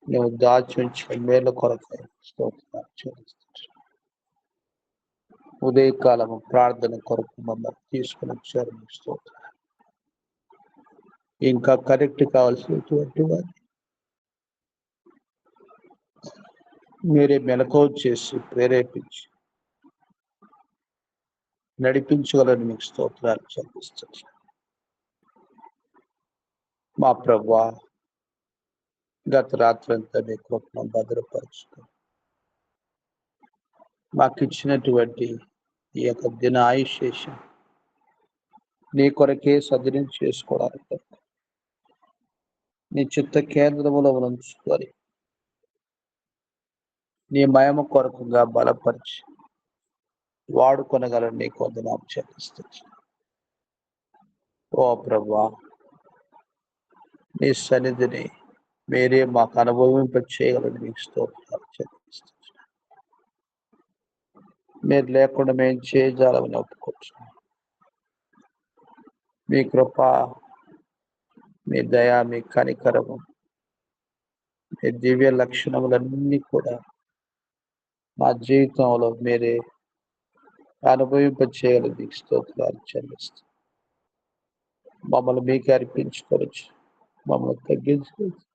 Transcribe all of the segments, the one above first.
నువ్వు దాచి ఉంచిన మేలు కొరకై స్తోత్రాలు చెల్లిస్తున్నాను. ఉదయకాలము ప్రార్థన కొరకు మమ్మల్ని తీసుకుని వచ్చారు. స్తోత్రం. ఇంకా కరెక్ట్ కావాల్సినటువంటి వారిని మీరే మెలకువ చేసి ప్రేరేపించి నడిపించగలని మీకు స్తోత్రాలు చెల్లిస్తున్నాను. మా ప్రభువా, గత రాత్రంతా మీ కృపను భద్రపరుచుకో మాకు ఇచ్చినటువంటి ఈ యొక్క దిన ఆయుశేషం నీ కొరకే సద్వినియోగం చేసుకోవడానికి నీ చిత్త కేంద్రములో ఉంచుకొని నీ మహిమ కొరకుగా బలపరిచి వాడుకొనగలని నీ వందనాలు చెల్లిస్తున్నాను. ఓ ప్రభువా, నీ సన్నిధిని మీరే మాకు అనుభవింప చేయగలని మీకు స్తోత్రాలు చెల్లిస్తున్నాను. మీరు లేకుండా మేము చేయజాలని ఒప్పుకుంటున్నాం. మీ కృప, మీ దయ, మీ కనికరము, మీ దివ్య లక్షణములన్నీ కూడా మా జీవితంలో మీరే అనుభవింప చేయాలని మీకు స్తోత్రాలు చెల్లిస్తాం. మమ్మల్ని మీకే అర్పించుకోవచ్చు, మమ్మల్ని తగ్గించుకోవచ్చు,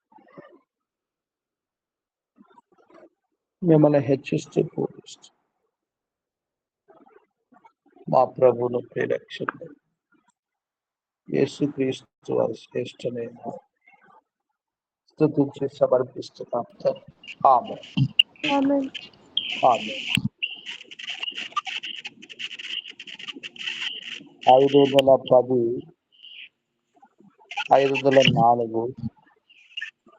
మిమ్మల్ని హెచ్చిస్తూ పూజిస్తూ మా ప్రభువును ప్రియరక్షకుడు యేసుక్రీస్తు వారి శ్రేష్టమైన స్తుతించి సమర్పిస్తున్నాం. ఆమేన్. ఆమేన్. ఆమేన్. 510 504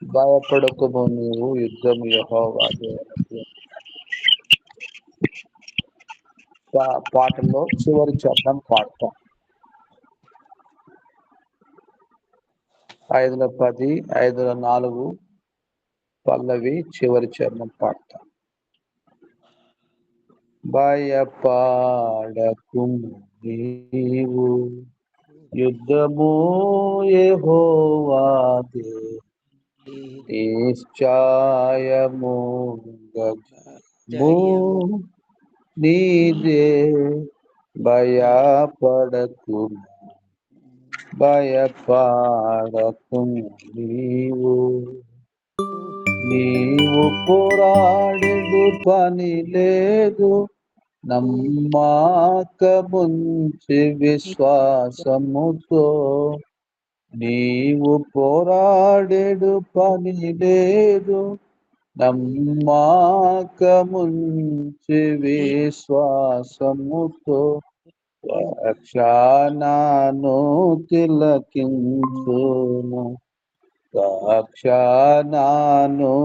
భయపడకుము, నీవు యుద్ధం యెహోవాదే. పాటల్లో చివరి చరణం పాడతాం. 510 504 పల్లవి చివరి చరణం పాడతాం. భయపడకుము, నీవు యుద్ధము యెహోవాదే, నిశ్చయముగా నీదే. భయపడకుము, భయపడకుము, నీవు పోరాడేడు పని లేదు, నమ్మకముంచి విశ్వాసముతో. నీవు పోరాడేడు పని లేదు, నమ్మకముంచి విశ్వాసముతో. రక్షణను తిలకించును, రక్షణను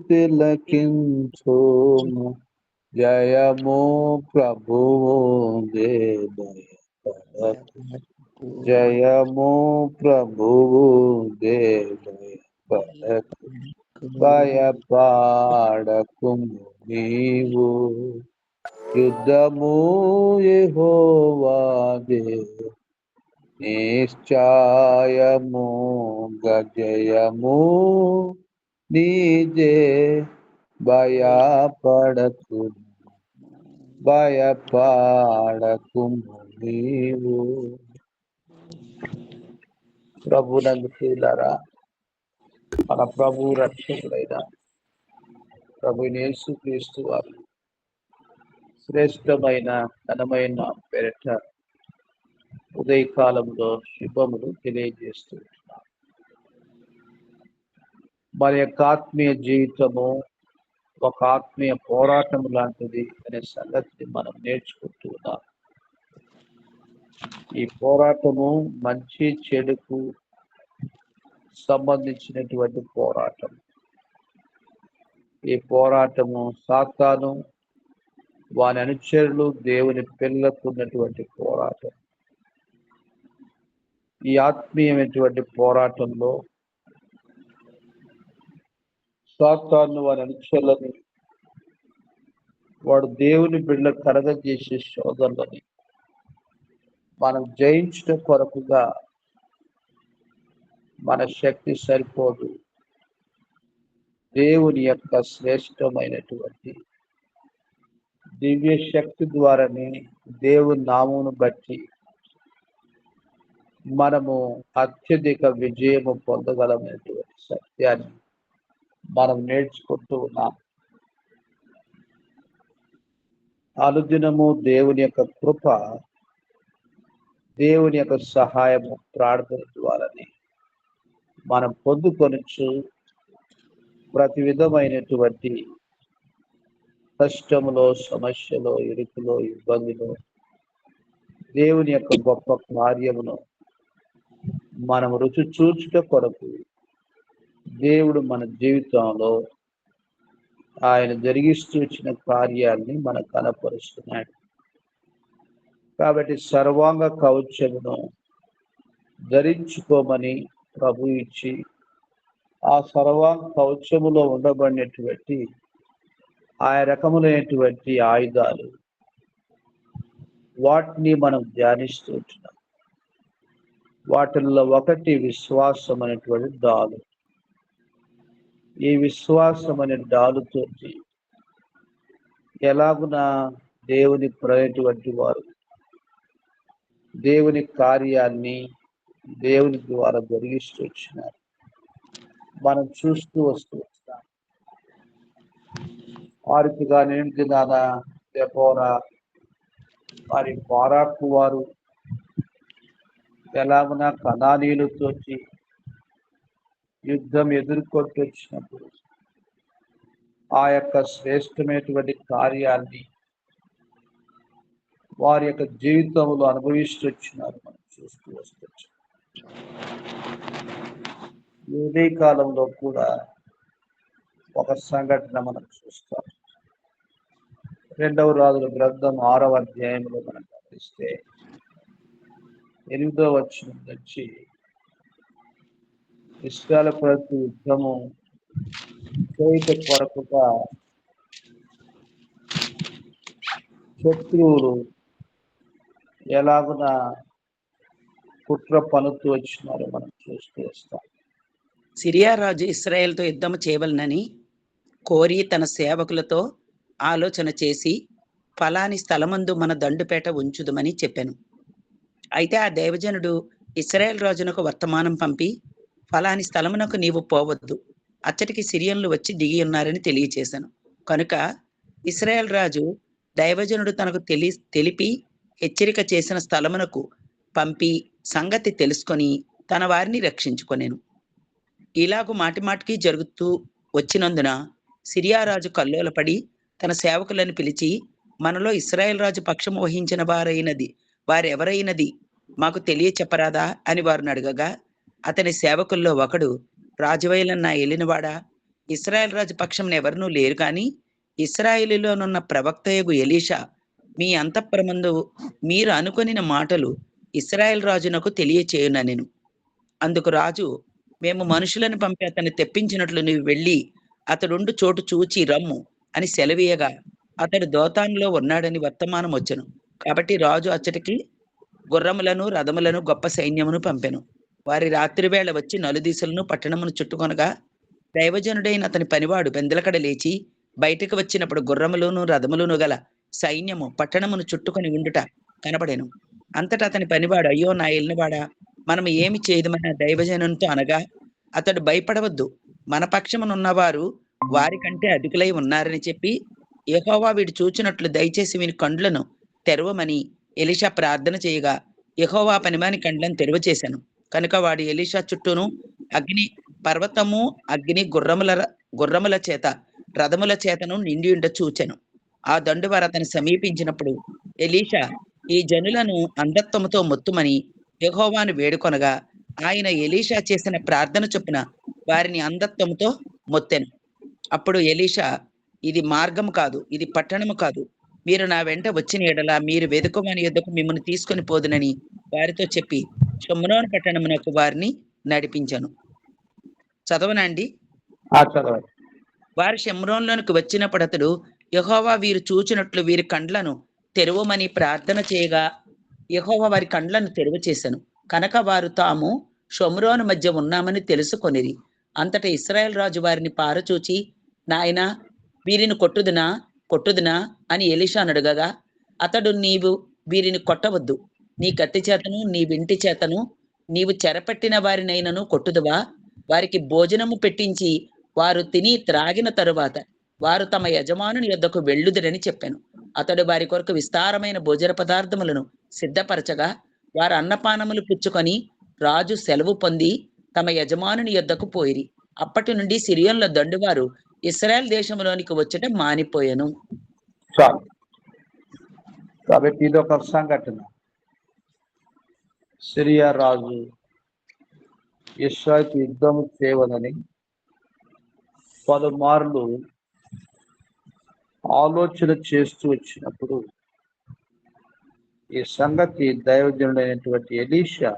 తిలకించును. జయము ప్రభువు భయపడకు, జయము ప్రభువు భయపడకు. భయపడకుము, నీవు యుద్ధము యెహోవాదే, నిశ్చయముగా జయము నీదే. భయపడకుము, భయపడకుము, నీవు. ప్రభునందు ప్రియులారా, మన ప్రభు రక్షకుడైన ప్రభు యేసుక్రీస్తు వారు శ్రేష్టమైన ఘనమైన పేరిట ఉదయకాలంలో శుభములు తెలియజేస్తున్నారు. మన యొక్క ఆత్మీయ జీవితము ఒక ఆత్మీయ పోరాటం లాంటిది అనే సంగతిని మనం నేర్చుకుంటూ ఉన్నాం. ఈ పోరాటము మంచి చెడుకు సంబంధించినటువంటి పోరాటం. ఈ పోరాటము సాతాను వాని అనుచరులు దేవుని పిల్లలకు ఉన్నటువంటి పోరాటం. ఈ ఆత్మీయమైనటువంటి పోరాటంలో సాతాను వాని అనుచరులని, వాడు దేవుని బిడ్డల కరగజేసే శోధనలని మనం జయించడం కొరకుగా మన శక్తి సరిపోదు, దేవుని యొక్క శ్రేష్టమైనటువంటి దివ్య శక్తి ద్వారానే దేవుని నామమును బట్టి మనము అత్యధిక విజయము పొందగలమైనటువంటి సత్యాన్ని మనం నేర్చుకుంటూ ఉన్నాం. అనుదినము దేవుని యొక్క కృప, దేవుని యొక్క సహాయము ప్రార్థన ద్వారానే మనం పొందుకొనొచ్చు. ప్రతి విధమైనటువంటి కష్టములో, సమస్యలో, ఇరుకులో, ఇబ్బందిలో దేవుని యొక్క గొప్ప కార్యమును మనం రుచి చూచుట కొరకు దేవుడు మన జీవితంలో ఆయన జరిగిస్తూ వచ్చిన కార్యాన్ని మనకు కనపరుస్తున్నాడు. కాబట్టి సర్వాంగ కవచమును ధరించుకోమని ప్రభు ఇచ్చి, ఆ సర్వాంగ కవచములో ఉండబడినటువంటి ఆ రకములైనటువంటి ఆయుధాలు, వాటిని మనం ధ్యానిస్తూ ఉంటున్నాం. వాటిల్లో ఒకటి విశ్వాసం అనేటువంటి డాలు. ఈ విశ్వాసం అనే డాలుతో ఎలాగున దేవుని ప్రయటువంటి వారు దేవుని కార్యాన్ని దేవుని ద్వారా జరిగిస్తూ వచ్చినారు. మనం చూస్తూ వస్తూ వస్తాం. వారికి కానీ దినాన దెబోరా, వారి బారాకు వారు ఎలాగున కనానీయులతో యుద్ధం ఎదుర్కొంటూ వచ్చినప్పుడు ఆ యొక్క శ్రేష్టమైనటువంటి కార్యాన్ని వారి యొక్క జీవితంలో అనుభవిస్తూ వచ్చినారు. మనం చూస్తూ వస్తూ ఇదే కాలంలో కూడా ఒక సంఘటన మనం చూస్తాం. 2వ రాజుల గ్రంథం 6వ అధ్యాయంలో మనం గమనిస్తే 8వ వచనం నుంచి ఇశ్రాయేలు ప్రజలు యుద్ధము చేయుట కొరకుగా శత్రువులు ఎలాగున కుట్ర పనుతూ వచ్చినారో మనం చూస్తూ వస్తాం. సిరియా రాజు ఇశ్రాయేలుతో యుద్ధము చేయవలనని కోరి తన సేవకులతో ఆలోచన చేసి, ఫలాని స్థలమందు మన దండుపేట ఉంచుదమని చెప్పాను. అయితే ఆ దైవజనుడు ఇశ్రాయేల్ రాజునకు వర్తమానం పంపి, ఫలాని స్థలమునకు నీవు పోవద్దు, అచ్చటికి సిరియన్లు వచ్చి దిగి ఉన్నారని తెలియచేశాను. కనుక ఇశ్రాయేల్ రాజు దైవజనుడు తనకు తెలిపి హెచ్చరిక చేసిన స్థలమునకు పంపి సంగతి తెలుసుకొని తన వారిని రక్షించుకొనేను. ఇలాగు మాటిమాటికి జరుగుతూ వచ్చినందున సిరియా రాజు కల్లోలపడి తన సేవకులను పిలిచి, మనలో ఇశ్రాయేల్ రాజు పక్షము వహించిన వారెవరైనది మాకు తెలియచెప్పరాదా అని వారిని అడగగా, అతని సేవకుల్లో ఒకడు, రాజువైలన్న ఏలినవాడా, ఇశ్రాయేల్ రాజు పక్షం ఎవరినూ లేరు కానీ ఇశ్రాయేలులోనున్న ప్రవక్తయగు ఎలీషా మీ అంతఃపురమందు మీరు అనుకొనిన మాటలు ఇశ్రాయేల్ రాజునకు తెలియచేయుననెను. అందుకు రాజు, మేము మనుషులను పంపి అతన్ని తెప్పించినట్లు నీవు వెళ్ళి అతడుండు చోటు చూచి రమ్ము అని సెలవీయగా, అతడు దోతానులో ఉన్నాడని వర్తమానం వచ్చెను. కాబట్టి రాజు అచ్చటికి గుర్రములను, రథములను, గొప్ప సైన్యమును పంపెను. వారి రాత్రివేళ వచ్చి నలుదిశలను పట్టణమును చుట్టుకొనగా, దైవజనుడైన అతని పనివాడు పెందలకడ లేచి బయటకు వచ్చినప్పుడు గుర్రములను, రథములను గల సైన్యము పట్టణమును చుట్టుకొని ఉండుట కనపడెను. అంతటా అతని పనివాడు, అయ్యో నా ఏలినవాడా, మనము ఏమి చేయదమని దైవజనునితో అనగా, అతడు భయపడవద్దు, మన పక్షమునున్నవారు వారికంటే అధికులై ఉన్నారని చెప్పి, యెహోవా వీడు చూచినట్లు దయచేసి వీని కండ్లను తెరవమని ఎలీషా ప్రార్థన చేయగా, యెహోవా పనివాని కండ్లను తెరవచేశాను. కనుక వాడు ఎలీషా చుట్టూను అగ్ని పర్వతము, అగ్ని గుర్రముల చేత, రథముల చేతను నిండి ఉండ చూచెను. ఆ దండు వారు అతను సమీపించినప్పుడు ఎలీషా, ఈ జనులను అంధత్వముతో మొత్తుమని యెహోవాను వేడుకొనగా, ఆయన ఎలీషా చేసిన ప్రార్థన చొప్పున వారిని అంధత్వముతో మొత్తెను. అప్పుడు ఎలీషా, ఇది మార్గము కాదు, ఇది పట్టణము కాదు, మీరు నా వెంట వచ్చిన ఎడల మీరు వెదుకువాని యొద్దకు మిమ్మల్ని తీసుకొని పోదునని వారితో చెప్పి షోమ్రోను పట్టణమునకు వారిని నడిపించాను. చదవనండి. వారు షోమ్రోనులోనికి వచ్చినప్పుడు అతడు, యెహోవా వీరు చూచినట్లు వీరి కండ్లను తెరవమని ప్రార్థన చేయగా, యెహోవా వారి కండ్లను తెరవ చేశాను. కనుక వారు తాము షోమ్రోను మధ్య ఉన్నామని తెలుసుకొనిరి. అంతటా ఇశ్రాయేలు రాజు వారిని పారచూచి, నాయనా, వీరిని కొట్టుదునా అని ఎలీషాను అడగగా, అతడు, నీవు వీరిని కొట్టవద్దు. నీ కత్తి చేతను నీ వింటి చేతను నీవు చెరపట్టిన వారినైనను కొట్టుదువా? వారికి భోజనము పెట్టించి వారు తిని త్రాగిన తరువాత వారు తమ యజమానుని యొద్దకు వెళ్ళుదురని చెప్పాను. అతడు వారి కొరకు విస్తారమైన భోజన పదార్థములను సిద్ధపరచగా, వారు అన్నపానములు పుచ్చుకొని రాజు సెలవు పొంది తమ యజమానుని యొద్దకు పోయిరి. అప్పటి నుండి సిరియన్ల దండువారు ఇశ్రాయేల్ దేశంలోనికి వచ్చుట మానిపోయెను. చాలు. కాబట్టి ఇదొక సంఘటన. సిరియా రాజు ఇశ్రాయేలుతో యుద్ధము చేయవలని పలుమార్లు ఆలోచన చేస్తూ వచ్చినప్పుడు ఈ సంగతి దైవజనుడైనటువంటి ఎలీషా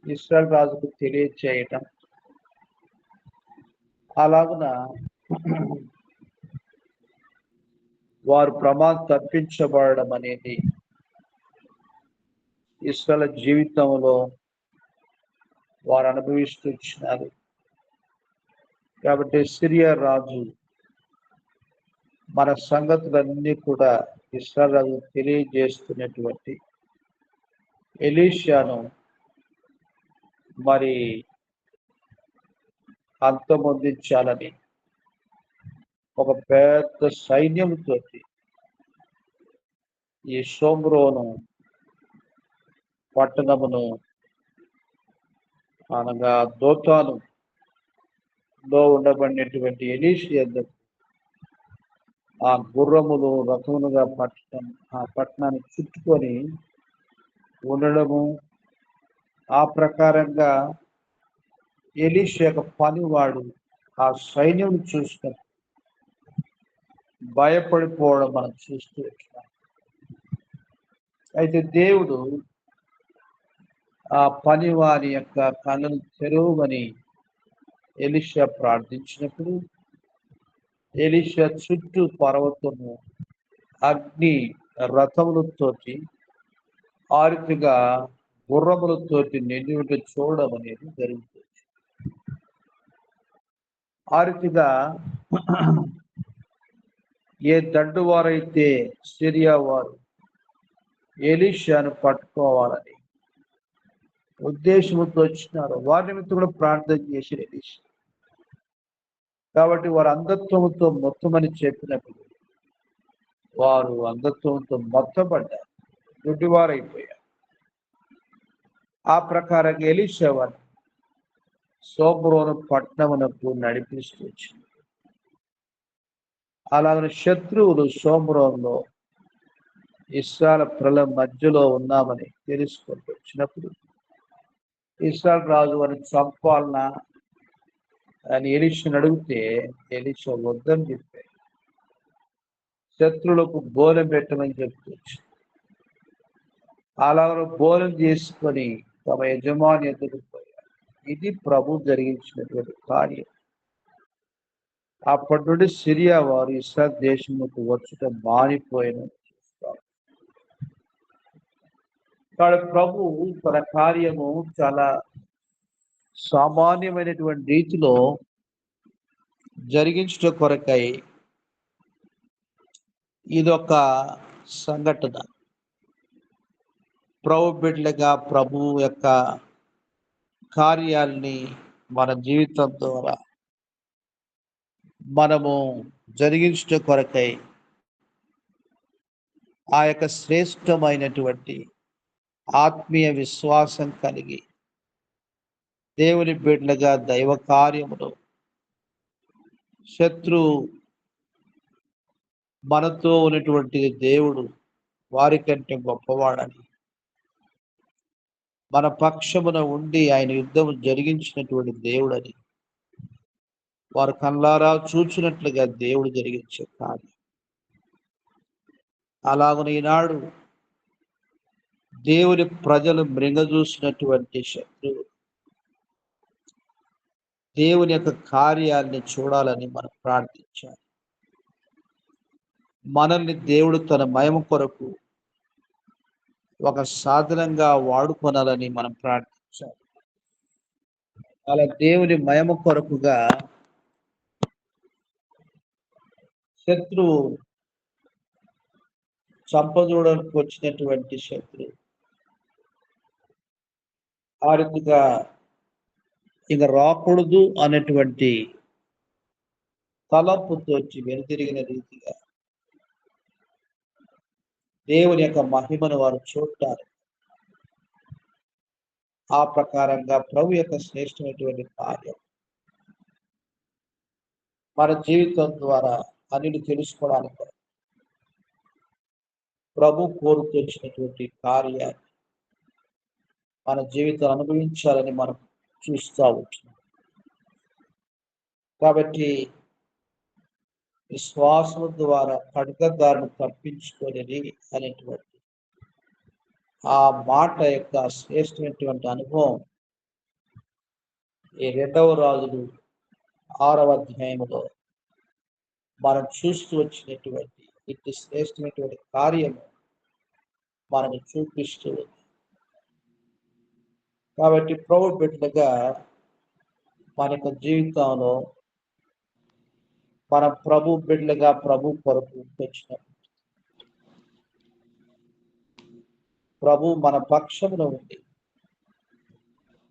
ఇశ్రాయేలు రాజుకు తెలియచేయటం, అలాగున వారు ప్రమాదం తప్పించబడడం అనేది ఇశ్రాయేలు జీవితంలో వారు అనుభవిస్తూ వచ్చినారు. కాబట్టి సిరియా రాజు మన సంగతులన్నీ కూడా ఇశ్రాయేలు రాజు తెలియజేస్తున్నటువంటి ఎలీషాను మరి అంతమొందించాలని ఒక పెద్ద సైన్యంతో ఈ షోమ్రోను పట్టణమును అనగా దోతానులో ఉండబడినటువంటి ఎలీషా ఆ గుర్రములు రథములుగా ఆ పట్టణాన్ని చుట్టుకొని ఉండడము, ఆ ప్రకారంగా ఎలీషా యొక్క పనివాడు ఆ సైన్యం చూసుకొని భయపడిపోవడం మనం చూస్తూ వచ్చినాం. అయితే దేవుడు ఆ పనివారి యొక్క కళ్ళను తెరవమని ఎలీషా ప్రార్థించినప్పుడు ఎలీషా చుట్టూ పర్వతము అగ్ని రథములతోటి ఆరుతిగా గుర్రములతోటి నిండి చూడడం అనేది జరుగుతుంది. ఆరుతిగా ఏ దండువారైతే సిరియా వారు ఎలీషాను పట్టుకోవాలని ఉద్దేశంతో వచ్చినారో వారి నిమిత్తం కూడా ప్రార్థన చేసి ఎలీషా. కాబట్టి వారు అంధత్వంతో మొత్తమని చెప్పినప్పుడు వారు అంధత్వంతో మొత్తపడ్డారు, గుడ్డివారైపోయారు. ఆ ప్రకారంగా ఎలీషా వారు షోమ్రోను పట్టణమునకు నడిపిస్తూ వచ్చింది. అలాగే శత్రువులు షోమ్రోన్లో ఇశ్రాయేలు ప్రజల మధ్యలో ఉన్నామని తెలుసుకుంటూ వచ్చినప్పుడు ఇశ్రాయేలు రాజు వారిని చంపాలనా అని ఎలీషాను అడిగితే ఎలీషా వద్దని చెప్పారు. శత్రువులకు బోనం పెట్టమని చెప్తూ అలాగే బోనం చేసుకొని తమ యజమాని ఎదురు పోయారు. ఇది ప్రభు జరిగించినటువంటి కార్యం. అప్పటి నుండి సిరియా వారు ఇశ్రాయేలు దేశంలోకి వచ్చుట మానిపోయిన చూస్తారు. కాబట్టి ప్రభు తన కార్యము చాలా సామాన్యమైనటువంటి రీతిలో జరిగించడం కొరకై ఇదొక సంఘటన. ప్రభు బిడ్డలుగా ప్రభు యొక్క కార్యాలని మన జీవితం ద్వారా మనము జరిగించడం కొరకై ఆ యొక్క శ్రేష్టమైనటువంటి ఆత్మీయ విశ్వాసం కలిగి దేవుని బిడ్డలుగా దైవ కార్యములు శత్రు మనతో ఉన్నటువంటి దేవుడు వారికంటే గొప్పవాడని మన పక్షమున ఉండి ఆయన యుద్ధం జరిగించినటువంటి దేవుడని వారు కళ్ళారా చూచినట్లుగా దేవుడు జరిగించే కార్యం. అలాగని ఈనాడు దేవుని ప్రజలు మృంగజూసినటువంటి శత్రువు దేవుని యొక్క కార్యాన్ని చూడాలని మనం ప్రార్థించాలి. మనల్ని దేవుడు తన మహిమ కొరకు ఒక సాధనంగా వాడుకొనాలని మనం ప్రార్థించాలి. అలా దేవుని మహిమ కొరకుగా శత్రువు చంపజూడడానికి వచ్చినటువంటి శత్రువు ఆ రీతిగా ఇక రాకూడదు అనేటువంటి తలంపుతో వెనుతిరిగిన రీతిగా దేవుని యొక్క మహిమను వారు చూడటారు. ఆ ప్రకారంగా ప్రభు యొక్క శ్రేష్టమైనటువంటి కార్యం మన జీవితం ద్వారా అన్నిటి తెలుసుకోవడానికి ప్రభు కోరుకొచ్చినటువంటి కార్యాన్ని మన జీవితం అనుభవించాలని మనం చూస్తూ ఉంటున్నాం. కాబట్టి విశ్వాసం ద్వారా ఖడ్గదారును తప్పించుకొని అనేటువంటి ఆ మాట యొక్క శ్రేష్టమైనటువంటి అనుభవం ఈ 2వ రాజులు 6వ అధ్యాయంలో మనం చూస్తూ వచ్చినటువంటి ఇటు శ్రేష్టమైనటువంటి కార్యము మనకు చూపిస్తూ ఉంది. కాబట్టి ప్రభు బిడ్డలుగా మన యొక్క జీవితంలో మన ప్రభు బిడ్డలుగా ప్రభు కొరకు వచ్చినప్పుడు ప్రభు మన పక్షంలో ఉండి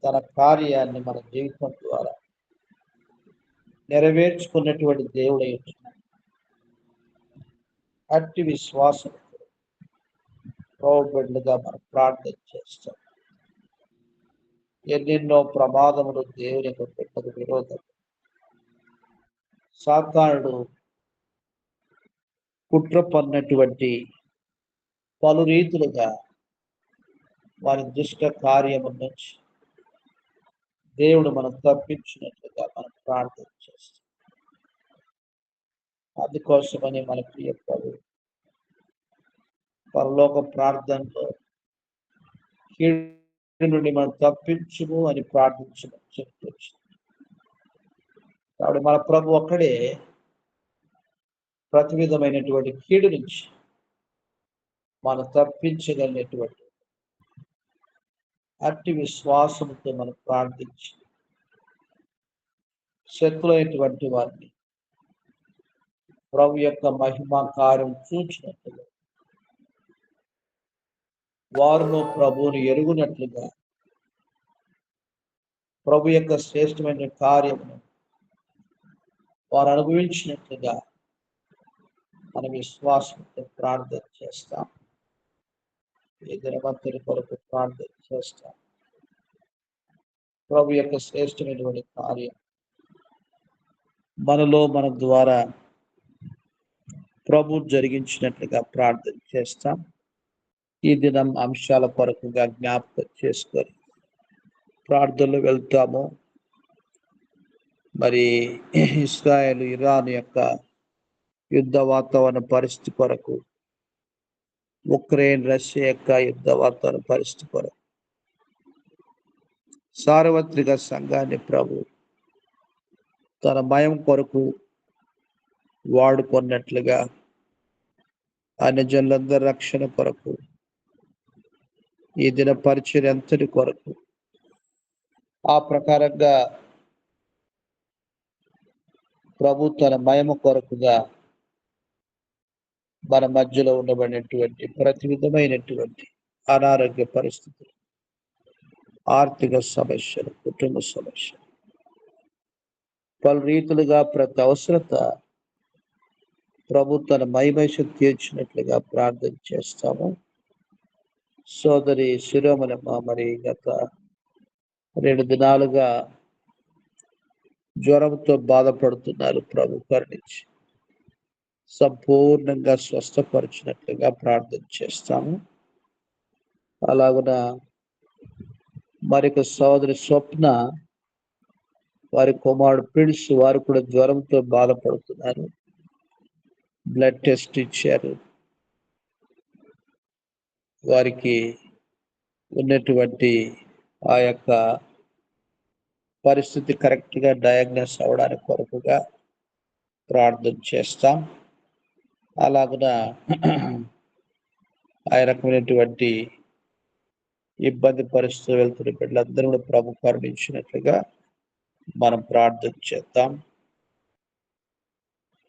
తన కార్యాన్ని మన జీవితం ద్వారా నెరవేర్చుకున్నటువంటి దేవుడై ఉంటున్నాడు. అట్టి విశ్వాసం ప్రభు బిడ్డలుగా మనం ప్రార్థన చేస్తాం. ఎన్నెన్నో ప్రమాదములు దేవుని యొక్క బిడ్డకు విరోధం. సాతానుడు కుట్ర పన్నటువంటి పలు రీతులుగా వారి దుష్ట కార్యము నుంచి దేవుడు మనం తప్పించినట్లుగా మనం ప్రార్థన చేస్తాం. అందుకోసమని మన ప్రియ ప్రభు పరలోక ప్రార్థనలో కీడు నుండి మనం తప్పించుము అని ప్రార్థించమని చెప్తొచ్చు. కాబట్టి మన ప్రభు ఒక్కడే ప్రతి విధమైనటువంటి కీడు నుంచి మనం తప్పించగలిగినటువంటి అట్టి విశ్వాసంతో మనం ప్రార్థించి శత్రులైనటువంటి వారిని ప్రభు యొక్క మహిమా కార్యం చూచినట్లుగా వారిలో ప్రభువుని ఎరుగునట్లుగా ప్రభు యొక్క శ్రేష్టమైన కార్యమును వారు అనుభవించినట్లుగా మన విశ్వాసంతో ప్రార్థన చేస్తాం. ఈ దినవంతుని కొరకు ప్రార్థన చేస్తాం. ప్రభు యొక్క శ్రేష్టమైనటువంటి కార్యం మనలో మన ద్వారా ప్రభు జరిగించినట్లుగా ప్రార్థన చేస్తాం. ఈ దినం అంశాల కొరకుగా జ్ఞాపకం చేసుకొని ప్రార్థనలు వెళ్తాము. మరి ఇస్రాయేల్ ఇరాన్ యొక్క యుద్ధ వాతావరణ పరిస్థితి కొరకు, ఉక్రెయిన్ రష్యా యొక్క యుద్ధ వాతావరణ పరిస్థితి కొరకు సార్వత్రిక సంఘాన్ని ప్రభు తన భయం కొరకు వాడుకున్నట్లుగా అన్ని జనులందరి రక్షణ కొరకు ఈ దిన పరిచయం ఎంతటి కొరకు ఆ ప్రకారంగా ప్రభు తన మహిమ కొరకుగా మన మధ్యలో ఉండబడినటువంటి ప్రతి విధమైనటువంటి అనారోగ్య పరిస్థితులు, ఆర్థిక సమస్యలు, కుటుంబ సమస్యలు, పలు రీతులుగా ప్రతి అవసరత ప్రభు తన మహిమ తీర్చినట్లుగా ప్రార్థన చేస్తాము. సోదరి శిరోమణమ్మ మరి గత 2 దినాలుగా జ్వరంతో బాధపడుతున్నారు. ప్రభు కరుణించి సంపూర్ణంగా స్వస్థపరిచినట్లుగా ప్రార్థన చేస్తాము. అలాగున మరొక సోదరి స్వప్న, వారి కుమారుడు ప్రిన్స్, వారు కూడా జ్వరంతో బాధపడుతున్నారు. బ్లడ్ టెస్ట్ ఇచ్చారు. వారికి ఉన్నటువంటి ఆ యొక్క పరిస్థితి కరెక్ట్గా డయాగ్నోస్ అవడానికి కొరకుగా ప్రార్థన చేస్తాం. అలాగున ఆ రకమైనటువంటి ఇబ్బంది పరిస్థితులు వెళ్తున్న బిడ్డలందరూ కూడా ప్రభు కరుణించినట్లుగా మనం ప్రార్థన చేద్దాం.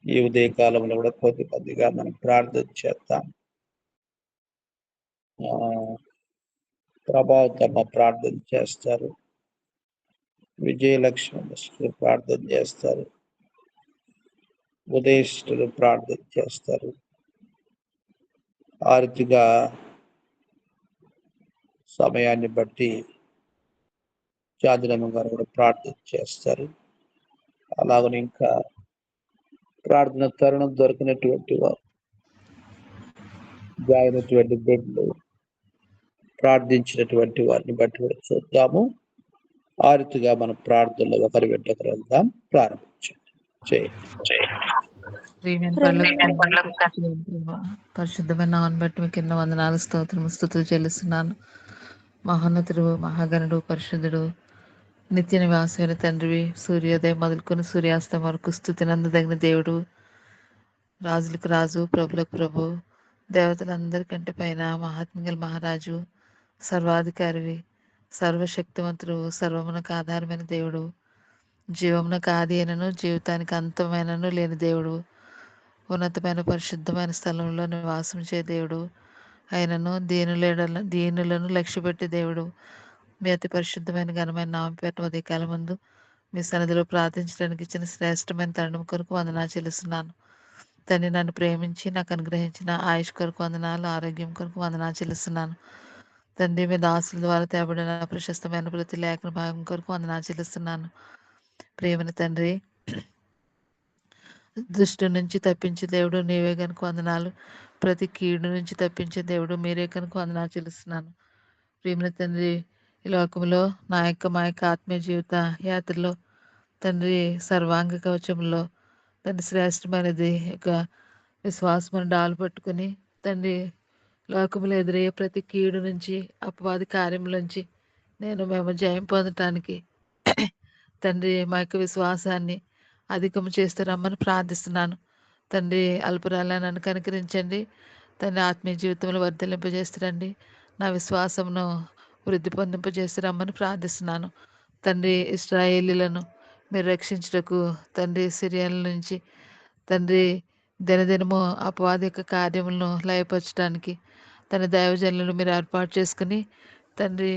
ఈ ఉదయ కాలంలో కూడా కొద్దిగా మనం ప్రార్థన చేద్దాం. ప్రభావతమ్మ ప్రార్థన చేస్తారు. విజయలక్ష్మి ప్రార్థన చేస్తారు. ఉదయస్తులు ప్రార్థన చేస్తారు. ఆర్థిక సమయాన్ని బట్టి చాందిరమ్మ గారు కూడా ప్రార్థన చేస్తారు. అలాగని ఇంకా ప్రార్థన తరుణం దొరికినటువంటి వారు గాయనటువంటి బిడ్డలు ప్రార్థించినటువంటి వారిని బట్టి కూడా చూద్దాము. ఆ రీతిగా మనం ప్రార్థనలో ఒకరి వెంట ఒకరు వెళ్దాం. ప్రారంభించండి. పరిశుద్ధమైన నామమును బట్టి మీకు ఎన్నో వందనాలు, స్తుతులు చెల్లిస్తున్నాను. మహోన్నతుడు, మహాగణుడు, పరిశుద్ధుడు, నిత్య నివాసమైన తండ్రివి, సూర్యోదయం మొదలుకొని సూర్యాస్తం వరకు స్తుతినందదగిన దేవుడు, రాజులకు రాజు, ప్రభులకు ప్రభు, దేవతలందరికంటే పైన మహాత్మగల మహారాజు, సర్వాధికారివి, సర్వశక్తివంతుడు, సర్వమునకు ఆధారమైన దేవుడు, జీవమునకు ఆది అయినను జీవితానికి అంతమైనను లేని దేవుడు, ఉన్నతమైన పరిశుద్ధమైన స్థలంలో నివాసం చే దేవుడు, ఆయనను దీనులను లక్ష్యపెట్టే దేవుడు, మీ అతి పరిశుద్ధమైన ఘనమైన నామపేట ఉదయకాలం ముందు మీ సన్నిధిలో ప్రార్థించడానికి ఇచ్చిన శ్రేష్టమైన తరుణం కొరకు వందనాలు చెల్లిస్తున్నాను. తండ్రి, నన్ను ప్రేమించి నాకు అనుగ్రహించిన ఆయుష్ కొరకు వందనాలు, ఆరోగ్యం కొరకు వందనాలు చెల్లిస్తున్నాను. తండ్రి, మీ దాసుల ద్వారా తేబడిన ప్రశస్తమైన ప్రతి లేఖన భాగం కొరకు వందనాలు చెల్లిస్తున్నాను. ప్రేమని తండ్రి, దృష్టి నుంచి తప్పించే దేవుడు నీవే కనుక వందనాలు. ప్రతి కీడు నుంచి తప్పించే దేవుడు మీరే కనుక వందనాలు చెల్లిస్తున్నాను. ప్రేమని తండ్రి, ఈ లోకంలో మా యొక్క ఆత్మీయ జీవిత యాత్రలో తండ్రి, సర్వాంగ కవచంలో తండ్రి శ్రేష్టమైనది యొక్క విశ్వాసమును డాలు పట్టుకుని తండ్రి, లోకములో ఎదురయ్యే ప్రతి కీడు నుంచి, అపవాది కార్యముల నుంచి మేము జయం పొందటానికి తండ్రి మా యొక్క విశ్వాసాన్ని అధికము చేస్తూ రమ్మని ప్రార్థిస్తున్నాను. తండ్రి, అల్పురాలను నన్ను కనికరించండి. తండ్రి, ఆత్మీయ జీవితంలో వర్ధలింపజేస్తారండి. నా విశ్వాసమును వృద్ధి పొందింపజేస్తూ రమ్మని ప్రార్థిస్తున్నాను. తండ్రి, ఇశ్రాయేలీలను మీరు రక్షించుటకు తండ్రి, సిరియన్ల నుంచి తండ్రి దినదినము అపవాది యొక్క కార్యములను లయపరచడానికి తన దైవజనులను మీరు ఏర్పాటు చేసుకుని తండ్రి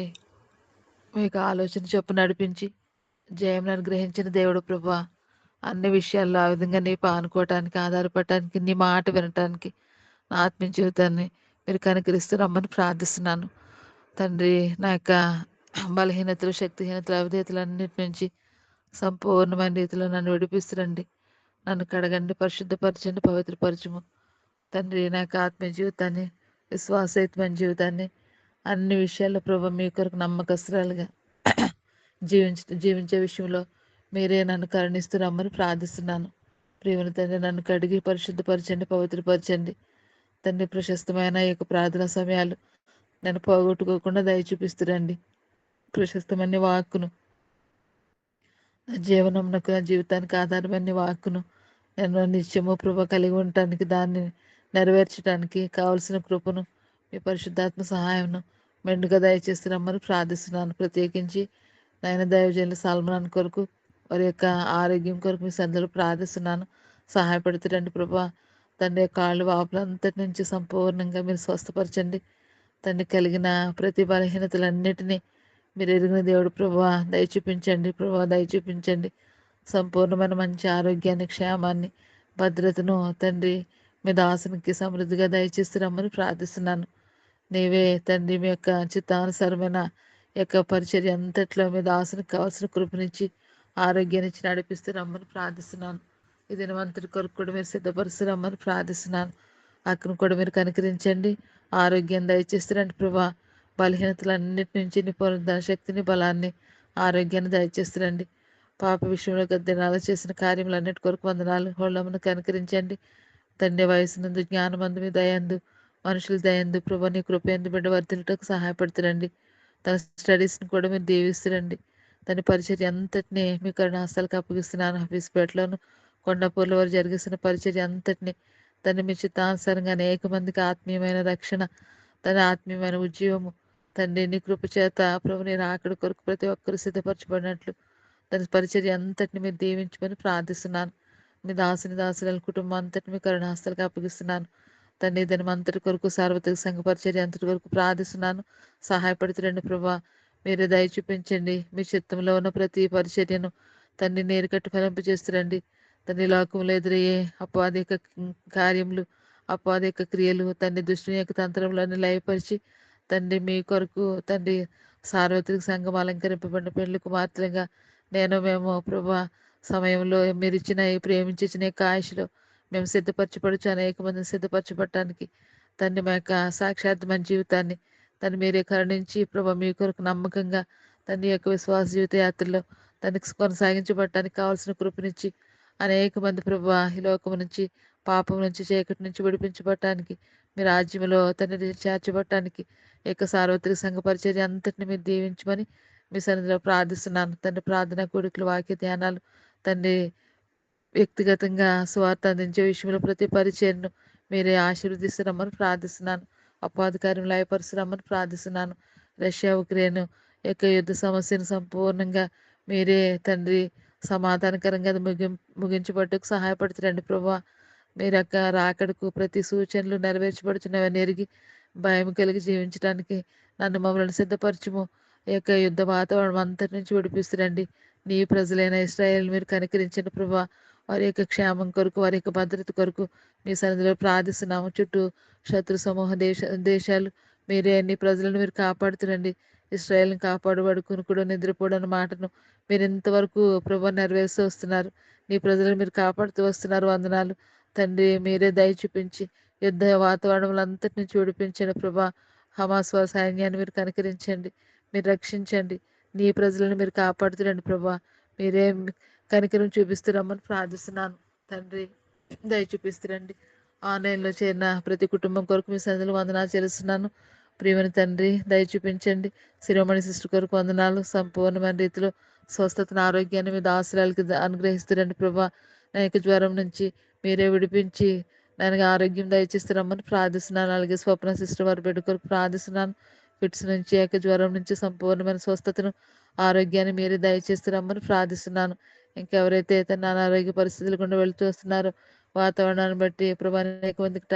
మీకు ఆలోచన చొప్పు నడిపించి జయం అనుగ్రహించిన దేవుడు ప్రభువా, అన్ని విషయాల్లో ఆ విధంగా నీ పానుకోవటానికి, ఆధారపడటానికి, నీ మాట వినటానికి నా ఆత్మీయ జీవితాన్ని మీరు కనుకరిస్తూ రమ్మని ప్రార్థిస్తున్నాను. తండ్రి, నా యొక్క బలహీనతలు, శక్తిహీనతలు, అవిధేతలు అన్నిటి నుంచి సంపూర్ణమైన రీతిలో నన్ను విడిపిస్తురండి. నన్ను కడగండి, పరిశుద్ధపరచండి, పవిత్రపరచము. తండ్రి, నా యొక్క ఆత్మీయ జీవితాన్ని, విశ్వాసయుతమైన జీవితాన్ని అన్ని విషయాల్లో ప్రభు మీ కొరకు నమ్మకస్తురాలుగా జీవించే విషయంలో మీరే నన్ను కరుణిస్తూ రమ్మని ప్రార్థిస్తున్నాను. ప్రియమైన తండ్రి, నన్ను కడిగి పరిశుద్ధపరచండి, పవిత్రపరచండి. తండ్రి, ప్రశస్తమైన ఈ యొక్క ప్రార్థన సమయాలు నన్ను పోగొట్టుకోకుండా దయ చూపిస్తురండి. ప్రశస్తమైన వాక్కును, నా జీవనమునకు, నా జీవితానికి ఆధారమైన వాక్కును నేను నిత్యము కృప కలిగి ఉండటానికి, దాన్ని నెరవేర్చడానికి కావలసిన కృపను, మీ పరిశుద్ధాత్మ సహాయంను మెండుగా దయచేసి రమ్మని ప్రార్థిస్తున్నాను. ప్రత్యేకించి నాయన దైవజనులు సల్మాన్ కొరకు, వారి యొక్క ఆరోగ్యం కొరకు మీ సందులో ప్రార్థిస్తున్నాను. సహాయపడుతురండి ప్రభా. తండ్రి, కాళ్ళు వాపులంతటి నుంచి సంపూర్ణంగా మీరు స్వస్థపరచండి. తండ్రి, కలిగిన ప్రతి బలహీనతలన్నిటినీ మీరు ఎరిగిన దేవుడు ప్రభువా, దయ చూపించండి ప్రభువా, దయ చూపించండి. సంపూర్ణమైన మంచి ఆరోగ్యాన్ని, క్షేమాన్ని, భద్రతను తండ్రి మీ దాసునికి సమృద్ధిగా దయచేసి రమ్మని ప్రార్థిస్తున్నాను. నీవే తండ్రి మీ యొక్క చిత్తానుసారమైన యొక్క పరిచర్య అంతట్లో మీ దాసునికి కావాల్సిన కృపనిచ్చి ఆరోగ్యాన్నిచ్చి నడిపిస్తూ రమ్మని ప్రార్థిస్తున్నాను. ఈ దినవంతుడి కొరకు కూడా మీరు సిద్ధపరుస్తూ రమ్మని ప్రార్థిస్తున్నాను. అక్కను కూడా మీరు కనికరించండి, ఆరోగ్యం దయచేస్తారండి ప్రభా. బలహీనతలన్నిటి నుంచి నీ పునరుద్ధరణ శక్తిని, బలాన్ని, ఆరోగ్యాన్ని దయచేస్తారండి. పాప విషయంలో గత దినాలు చేసిన కార్యములన్నిటి కొరకు వందనాలు. హోళ్ళమును కనికరించండి తండ్రి. వయసునందు, జ్ఞానమందు, మీ దయందు, మనుషుల దయందు ప్రభా నీ కృపయందు బిడ్డ వర్ధిల్లటకు సహాయపడుతురండి. తన స్టడీస్ని కూడా మీరు దీవిస్తురండి. తన పరిచర్య అంతటినీ మీ కరుణాస్తాలకు అప్పగిస్తున్నాను. హఫీస్పేటలోను, కొండాపూర్లో వారు జరిగిస్తున్న పరిచర్య అంతటినీ తన మీ చిత్తానుసారంగా అనేక మందికి ఆత్మీయమైన రక్షణ, తన ఆత్మీయమైన ఉద్యోగము తండ్రి నీ కృప చేత ప్రభు నేను అక్కడి కొరకు ప్రతి ఒక్కరు సిద్ధపరచబడినట్లు దాని పరిచర్య అంతటిని మీరు దీవించమని ప్రార్థిస్తున్నాను. మీ దాసురాల కుటుంబం అంతటిని మీ కరుణాహస్తాలకు అప్పగిస్తున్నాను. తండ్రి దినం అంతటి కొరకు సార్వత్రిక సంఘ పరిచర్య అంతటి కొరకు ప్రార్థిస్తున్నాను. సహాయపడుతురండి ప్రభా. మీరే దయ చూపించండి. మీ చిత్తంలో ఉన్న ప్రతి పరిచర్యను తండ్రి నీరు కట్టి ఫలింప చేస్తురండి. తండ్రి లోకంలో ఎదురయ్యే అపాధిక కార్యములు, అపాధిక క్రియలు, తండ్రి దుష్టుని యొక్క తంత్రములను లయపరిచి తండ్రి మీ కొరకు తండ్రి సార్వత్రిక సంఘం అలంకరింపబడిన పెళ్లి కుమార్తెలుగా మేము ప్రభా సమయంలో మీరు ఇచ్చిన ప్రేమించిన యొక్క ఆయుషలో మేము సిద్ధపరచబడుచు అనేక మందిని సిద్ధపరచబడటానికి తండ్రి మా యొక్క సాక్షాత్మైన జీవితాన్ని తండ్రి మీరే కరుణించి ప్రభా మీ కొరకు నమ్మకంగా తండ్రి యొక్క విశ్వాస జీవిత యాత్రలో తనకి కొనసాగించబడటానికి కావాల్సిన కృపనిచ్చి అనేక మంది ప్రభా ఈ లోకం నుంచి పాపం నుంచి చీకటి నుంచి విడిపించబడటానికి మీ రాజ్యంలో తండ్రి చేర్చబడటానికి యొక్క సార్వత్రిక సంఘ పరిచర్య అంతటిని మీరు దీవించమని మీ సన్నిధిలో ప్రార్థిస్తున్నాను. తండ్రి ప్రార్థన కోరికలు, వాక్య ధ్యానాలు తండ్రి వ్యక్తిగతంగా స్వార్థ అందించే విషయంలో ప్రతి పరిచయను మీరే ఆశీర్వదిస్తున్నామని ప్రార్థిస్తున్నాను. అపాధికారం లయపరుస్తున్నామని ప్రార్థిస్తున్నాను. రష్యా ఉక్రెయిన్ యొక్క యుద్ధ సమస్యను సంపూర్ణంగా మీరే తండ్రి సమాధానకరంగా ముగించబట్టుకు సహాయపడుతురండి ప్రభా. మీరు యొక్క రాకడకు ప్రతి సూచనలు నెరవేర్చబడుతున్నవని ఎరిగి భయం కలిగి జీవించడానికి నన్ను మమ్మల్ని సిద్ధపరచుము. ఈ యొక్క యుద్ధ వాతావరణం అంతటి నుంచి విడిపిస్తురండి. నీ ప్రజలైన ఇశ్రాయేల్ మీరు కనికరించండి ప్రభా. వారి యొక్క క్షేమం కొరకు, వారి యొక్క భద్రత కొరకు మీ సన్నిధిలో ప్రార్థిస్తున్నాము. చుట్టూ శత్రు సమూహ దేశాలు మీరే అన్ని ప్రజలను మీరు కాపాడుతురండి. ఇశ్రాయేల్ని కాపాడువాడు కునుకుడు నిద్రపోడు అన్న మాటను మీరు ఇంతవరకు ప్రభా నెరవేరుస్తూ వస్తున్నారు. నీ ప్రజలను మీరు కాపాడుతూ వస్తున్నారు. వందనాలు తండ్రి. మీరే దయ చూపించి యుద్ధ వాతావరణంలో అంతటి నుంచి విడిపించండి ప్రభా. హమాస్ వారి సైన్యాన్ని మీరు కనికరించండి, మీరు రక్షించండి. నీ ప్రజలను మీరు కాపాడుతురండి ప్రభా. మీరే కనికరం చూపిస్తున్నామని ప్రార్థిస్తున్నాను తండ్రి. దయ చూపిస్తురండి. ఆన్లైన్లో చేరిన ప్రతి కుటుంబం కొరకు మీ సన్నిధిలో వందనాలు చేస్తున్నాను. ప్రియమైన తండ్రి దయ చూపించండి. శిరోమణి సిస్టర్ కొరకు వందనాలు. సంపూర్ణమైన రీతిలో స్వస్థతను, ఆరోగ్యాన్ని మీ దాసురాలకి అనుగ్రహిస్తురండి ప్రభా. నా యొక్క జ్వరం నుంచి మీరే విడిపించి నాకు ఆరోగ్యం దయచేస్తున్నామని ప్రార్థిస్తున్నాను. అలాగే స్వప్న సిస్టర్ వారి బిడ్డ కొరకు ప్రార్థిస్తున్నాను. ఫిట్స్ నుంచి, యొక్క జ్వరం నుంచి సంపూర్ణమైన స్వస్థతను, ఆరోగ్యాన్ని మీరే దయచేస్తున్నామని ప్రార్థిస్తున్నాను. ఇంకెవరైతే తన అనారోగ్య పరిస్థితులు గుండా వెళుతూ వస్తున్నారో వాతావరణాన్ని బట్టి ప్రభా, అనేక మందికి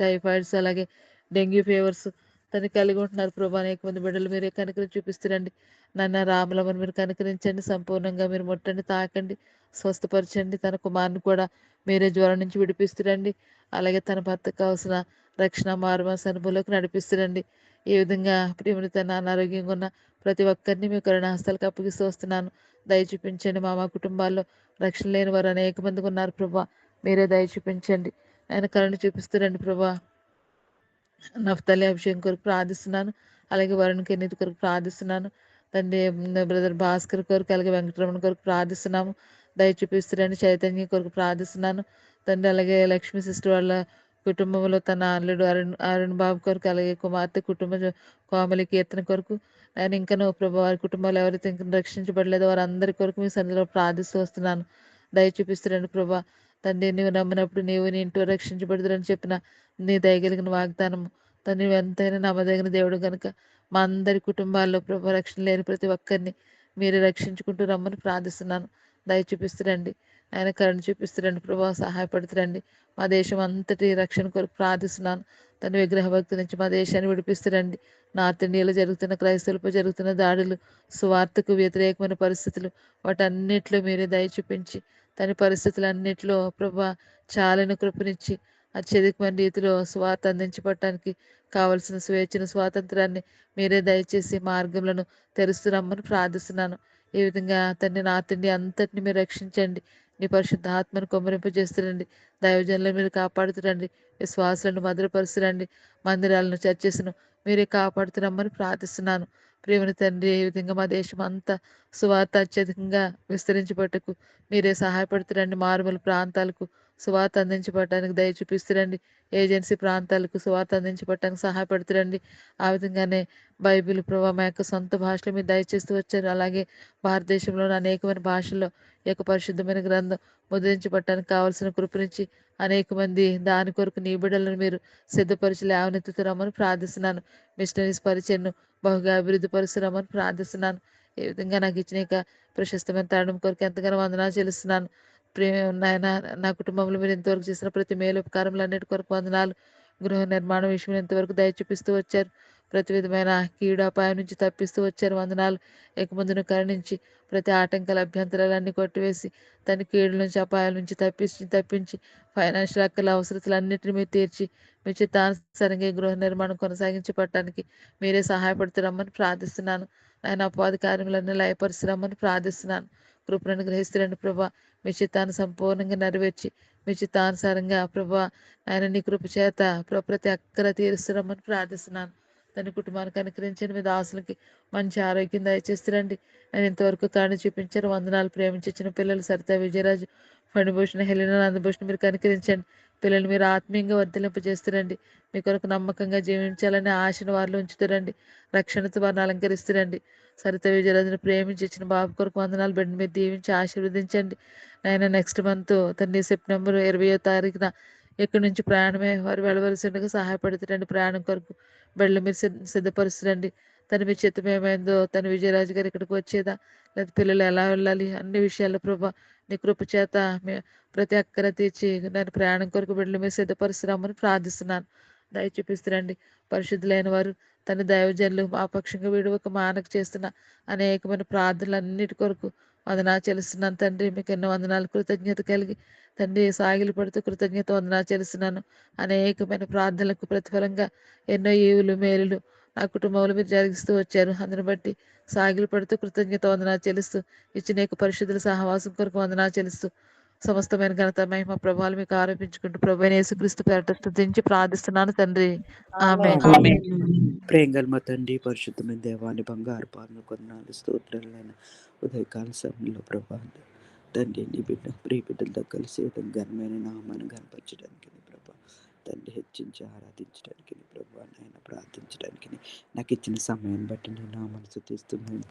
టైఫాయిడ్స్ అలాగే డెంగ్యూ ఫీవర్స్ తను కలిగి ఉంటున్నారు ప్రభా. అనేక మంది బిడ్డలు మీరే కనికరం చూపిస్తారండి. నన్ను రాములమ్మని మీరు కనికరించండి. సంపూర్ణంగా మీరు ముట్టండి, తాకండి, స్వస్థపరచండి. తన కుమారుని కూడా మీరే జ్వరం నుంచి విడిపిస్తురండి. అలాగే తన భర్తకు కావాల్సిన రక్షణ మారుమనసు అనుభవంలోకి నడిపిస్తురండి. ఈ విధంగా ప్రియముని తన అనారోగ్యంగా ఉన్న ప్రతి ఒక్కరిని మీ కరుణాహస్తాలకు అప్పగిస్తూ వస్తున్నాను. దయ చూపించండి. మా కుటుంబాల్లో రక్షణ లేని వారు అనేక మందికి ఉన్నారు ప్రభా. మీరే దయ చూపించండి. ఆయన కరుణ చూపిస్తురండి ప్రభా. నఫ్తాలి అభిషేకం కొరకు ప్రార్థిస్తున్నాను. అలాగే వరుణ్ కెన్నీతి కొరకు ప్రార్థిస్తున్నాను తండ్రి. బ్రదర్ భాస్కర్ కొరకు, అలాగే వెంకటరమణ కొరకు ప్రార్థిస్తున్నాము. దయ చూపిస్తురండి. చైతన్య కొరకు ప్రార్థిస్తున్నాను తండ్రి. అలాగే లక్ష్మీ సిస్టర్ వాళ్ళ కుటుంబంలో తన అల్లుడు అరుణ్ బాబు కొరకు, అలాగే కుమార్తె కుటుంబ కోమలి కీర్తన కొరకు, ఆయన ఇంకా ప్రభు వారి కుటుంబాలు ఎవరైతే ఇంకా రక్షించబడలేదో వారందరి కొరకు మీ సన్నిధిలో ప్రార్థిస్తూ వస్తున్నాను. దయ చూపిస్తురండి ప్రభా. తండ్రి నీవు నమ్మినప్పుడు నీవు నీ ఇంట్లో రక్షించబడుతురని చెప్పిన నీ దయగలిగిన వాగ్దానం తండ్రి ఎంతైనా నమ్మదగిన దేవుడు కనుక మా అందరి కుటుంబాల్లో ప్రభు రక్షణ లేని ప్రతి ఒక్కరిని మీరు రక్షించుకుంటూ రమ్మని ప్రార్థిస్తున్నాను. దయ చూపిస్తురండి. ఆయన కరుణ చూపిస్తురండి ప్రభా. సహాయపడుతురండి. మా దేశం అంతటి రక్షణ కొరకు ప్రార్థిస్తున్నాను. తన విగ్రహ భక్తి నుంచి మా దేశాన్ని విడిపిస్తురండి. నార్త్ ఇండియాలో జరుగుతున్న క్రైస్తవులపై జరుగుతున్న దాడులు, సువార్తకు వ్యతిరేకమైన పరిస్థితులు, వాటన్నిటిలో మీరే దయ చూపించి తన పరిస్థితులన్నిటిలో ప్రభా చాలని కృపనిచ్చి అత్యధికమైన రీతిలో స్వార్థ అందించబడటానికి కావలసిన స్వేచ్ఛను, స్వాతంత్రాన్ని మీరే దయచేసి మార్గములను తెరుస్తురమ్మని ప్రార్థిస్తున్నాను. ఈ విధంగా తండ్రి నార్త్ ఇండియా అంతటిని మీరు రక్షించండి. నీ పరిశుద్ధ ఆత్మను కొమ్మరింపజేస్తురండి. దైవజనులను మీరు కాపాడుతురండి. విశ్వాసులను భద్రపరుస్తురండి. మందిరాలను, చర్చెస్ను మీరే కాపాడుతురమ్మని ప్రార్థిస్తున్నాను. ప్రేమని తండ్రి, ఈ విధంగా మా దేశం అంతా సువార్త అత్యధికంగా విస్తరించబట్టకు మీరే సహాయపడుతురండి. మారుమూల ప్రాంతాలకు సువార్త అందించబడటానికి దయ చూపిస్తురండి. ఏజెన్సీ ప్రాంతాలకు సువార్త అందించబడటానికి సహాయపడుతురండి. ఆ విధంగానే బైబిల్ ప్రభావ మా యొక్క సొంత భాషలో మీరు దయచేస్తూ వచ్చారు. అలాగే భారతదేశంలోని అనేకమైన భాషల్లో ఈ యొక్క పరిశుద్ధమైన గ్రంథం ముద్రించబడటానికి కావాల్సిన కృపనిచ్చి అనేక మంది దాని కొరకు నీ బిడ్డలను మీరు సిద్ధపరిచి లేవనెత్తుతురమ్మని ప్రార్థిస్తున్నాను. మిషనరీస్ పరిచయను బహుగా అభివృద్ధి పరుస్తురమ్మని ప్రార్థిస్తున్నాను. ఏ విధంగా నాకు ఇచ్చిన యొక్క ప్రశస్తమైన తరుణం కొరకు ఎంతగానో వందనాలు చెల్లిస్తున్నాను. నాయన నా కుటుంబంలో మీరు ఇంతవరకు చేసిన ప్రతి మేలు ఉపకారములన్నిటి కొరకు వందనాలు. గృహ నిర్మాణం విషయంలో ఇంతవరకు దయ చూపిస్తూ వచ్చారు. ప్రతి విధమైన కీడు అపాయం నుంచి తప్పిస్తూ వచ్చారు. వందనాలు. ఇక ముందును కరుణించి ప్రతి ఆటంకాల అభ్యంతరాలన్నీ కొట్టివేసి తన కీడుల నుంచి అపాయాల నుంచి తప్పించి ఫైనాన్షియల్ అక్కల అవసరతలన్నింటినీ మీరు తీర్చి మీ చిత్తానుసారంగా ఈ గృహ నిర్మాణం కొనసాగించి పట్టడానికి మీరే సహాయపడుతురమ్మని ప్రార్థిస్తున్నాను. ఆయన అపవాది కార్యములన్నీ లయపరుస్తురమ్మని ప్రార్థిస్తున్నాను. కృపను గ్రహిస్తురండి ప్రభా. మీ చిత్తాన్ని సంపూర్ణంగా నెరవేర్చి మీ చిత్తానుసారంగా ప్రభా ఆయన నీ కృప చేత ప్రతి అక్కర తీరుస్తురమ్మని ప్రార్థిస్తున్నాను. తన కుటుంబానికి అనుకరించిన మీ దాసులకి మంచి ఆరోగ్యం దయచేస్తురండి. నేను ఇంతవరకు తాను చూపించారు. వందనాలు. ప్రేమించిన పిల్లలు సరిత, విజయరాజు, ఫణిభూషణ, హెలిన, నందభూషణ మీరు కనికరించండి. పిల్లలు మీరు ఆత్మీయంగా వర్ధలింపజేస్తురండి. మీ కొరకు నమ్మకంగా జీవించాలనే ఆశను వారిలో ఉంచుతారండి. రక్షణతో వారిని అలంకరిస్తురండి. సరిత, విజయరాజును ప్రేమించి ఇచ్చిన బాబు కొరకు వందనాలు. బిడ్డ మీరు దీవించి ఆశీర్వదించండి. నేను నెక్స్ట్ మంత్ తండ్రి సెప్టెంబర్ 20వ తారీఖున ఇక్కడి నుంచి ప్రయాణమే వారు వెళ్ళవలసిండగా సహాయపడుతురండి. ప్రయాణం కొరకు బిడ్డలు మీరు సిద్ధపరుస్తురండి. తన మీ చిత్తం ఏమైందో తన విజయరాజు గారు ఇక్కడికి వచ్చేదా లేదా పిల్లలు ఎలా వెళ్ళాలి అన్ని విషయాల్లో ప్రభా నీ కృప చేత ప్రతి అక్కర తీర్చి నేను ప్రయాణం కొరకు బిడ్డలు మీరు సిద్ధపరుస్తున్నామని ప్రార్థిస్తున్నాను. దయ చూపిస్తురండి. పరిశుద్ధులైన వారు తన దైవజనులు మా పక్షంగా విడువక మానక చేస్తున్న అనేకమైన ప్రార్థనలన్నిటి కొరకు వందనాలు చెల్లిస్తున్నాను తండ్రి. మీకు ఎన్నో వందనాలు కృతజ్ఞత కలిగి తండ్రి సాగిలు పడుతూ కృతజ్ఞత వందనాలు చెల్లిస్తున్నాను. అనేకమైన ప్రార్థనలకు ప్రతిఫలంగా ఎన్నో ఈవులు మేలులు నా కుటుంబంలో మీరు జరిగిస్తూ వచ్చారు. అందుని బట్టి సాగిలు పడుతూ కృతజ్ఞత వందనాలు చెల్లిస్తూ ఇచ్చిన పరిశుద్ధుల సహవాసం కొరకు వందనాలు చెల్లిస్తూ సమస్తమైన ఘనత మహిమ ప్రభావాలు మీకు ఆరోపించుకుంటూ ప్రభు అయిన యేసుక్రీస్తు పేరట స్తుతించి ప్రార్థిస్తున్నాను తండ్రి. ఆమేన్. ఆమేన్. ప్రేంగల్ మా తండ్రి పరిశుద్ధమైన దేవాన్ని బంగారు పాదములు కొందనాలు స్తోత్రాలైన ఉదయకాల సమయంలో ప్రభా తండ్రి నీ బిడ్డ ప్రియ బిడ్డలతో కలిసి ఘనమైన నామాన్ని కనపరచడానికి ప్రభా తండ్రి హెచ్చించి ఆరాధించడానికి ప్రభా నాయన ప్రార్థించడానికి నాకు ఇచ్చిన సమయాన్ని బట్టి నేను నా మనసు తీస్తున్నాను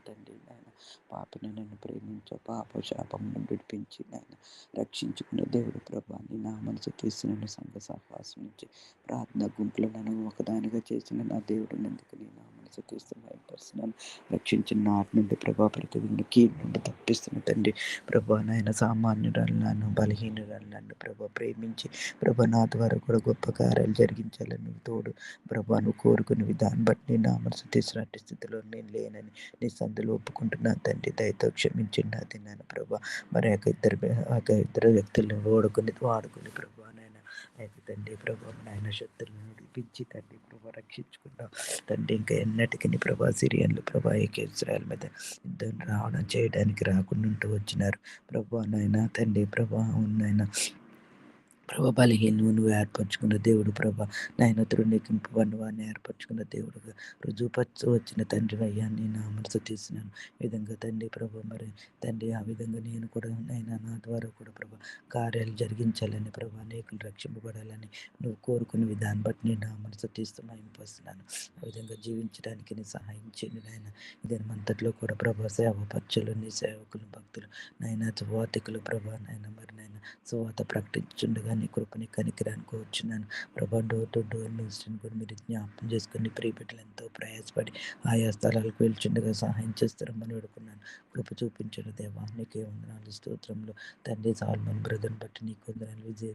తండ్రి నాయన పాపని నన్ను ప్రేమించా పాప శాపం నుండి విడిపించి నాయన రక్షించుకున్న దేవుడు ప్రభా నీ నా మనసు తీసిన సంఘ సహవాసం నుంచి ప్రార్థన గుంపులో నన్ను ఒకదానిగా చేసిన నా దేవుడు నందుకు నీ నా మనసు తీస్తున్నాను రక్షించిన నాటి నుండి ప్రభా ప్రతి కీడు నుండి తప్పిస్తున్న తండ్రి ప్రభా నాయన సామాన్యురాలు నన్ను బలహీనురాలు నన్ను ప్రభా ప్రేమించి ప్రభా నా ద్వారా కూడా గొప్ప కార్యాలు జరిగించాలని నువ్వు తోడు ప్రభా నువ్వు కోరుకునే విధానం బట్టి నీ నా మనసు తీసినట్టు స్థితిలో నేను లేనని నీ సందులో ఒప్పుకుంటున్నాను తండ్రి. దయతో క్షమించింది అది నేను ప్రభా మరి ఇద్దరు వ్యక్తులను వాడుకొని ప్రభా నాయన అయితే తండ్రి ప్రభా నాయన శక్తులను విడిపించి తండ్రి ప్రభా రక్షించుకున్నాం తండ్రి. ఇంకా ఎన్నటికీ నీ ప్రభా సిరియన్లు ప్రభా ఇజ్రాయెల్ మీద యుద్ధం రావడం చేయడానికి రాకుండా ఉంటూ వచ్చినారు ప్రభా నాయన తండ్రి ప్రభా నాయన ప్రభా బలహీను నువ్వు ఏర్పరచుకున్న దేవుడు ప్రభా నాయన తృణీకింపు వాడిని ఏర్పరచుకున్న దేవుడుగా రుజువుపరచు వచ్చిన తండ్రి అయ్యా నీ నా మనసు తీసినాను ఈ విధంగా తండ్రి ప్రభా మరి తండ్రి ఆ విధంగా నేను కూడా నైనా నా ద్వారా కూడా ప్రభా కార్యాలు జరిగించాలని ప్రభా అనేకులు రక్షింపబడాలని నువ్వు కోరుకునే విధాన్ని బట్టి నేను నా మనసు తీస్తూ మహింపస్తున్నాను. ఆ విధంగా జీవించడానికి నీ సహాయం చేయండి నాయన. ఇదని అంతట్లో కూడా ప్రభా సేవపరచులు నీ సేవకులు భక్తులు నైనా సువార్తికులు ప్రభా నాయన మరి నాయన సువాత ప్రకటించుండగా నీ కృపని కనికరానికి వచ్చినాను ప్రభా. డోర్ టు డోర్ మినిస్ట్రీని కూడా మీరు జ్ఞాపకం చేసుకుని ప్రియ బిడ్డలు ఎంతో ప్రయాసపడి ఆయా స్థలాలకు వెళ్చుండగా సహాయం చేస్తారమ్మని వేడుకున్నాను. కృప చూపించిన దేవా నీకే వందనాలు స్తోత్రంలో తండ్రి. సాల్మన్ బ్రదర్ని బట్టి నీకు వందనాలు, విజయ్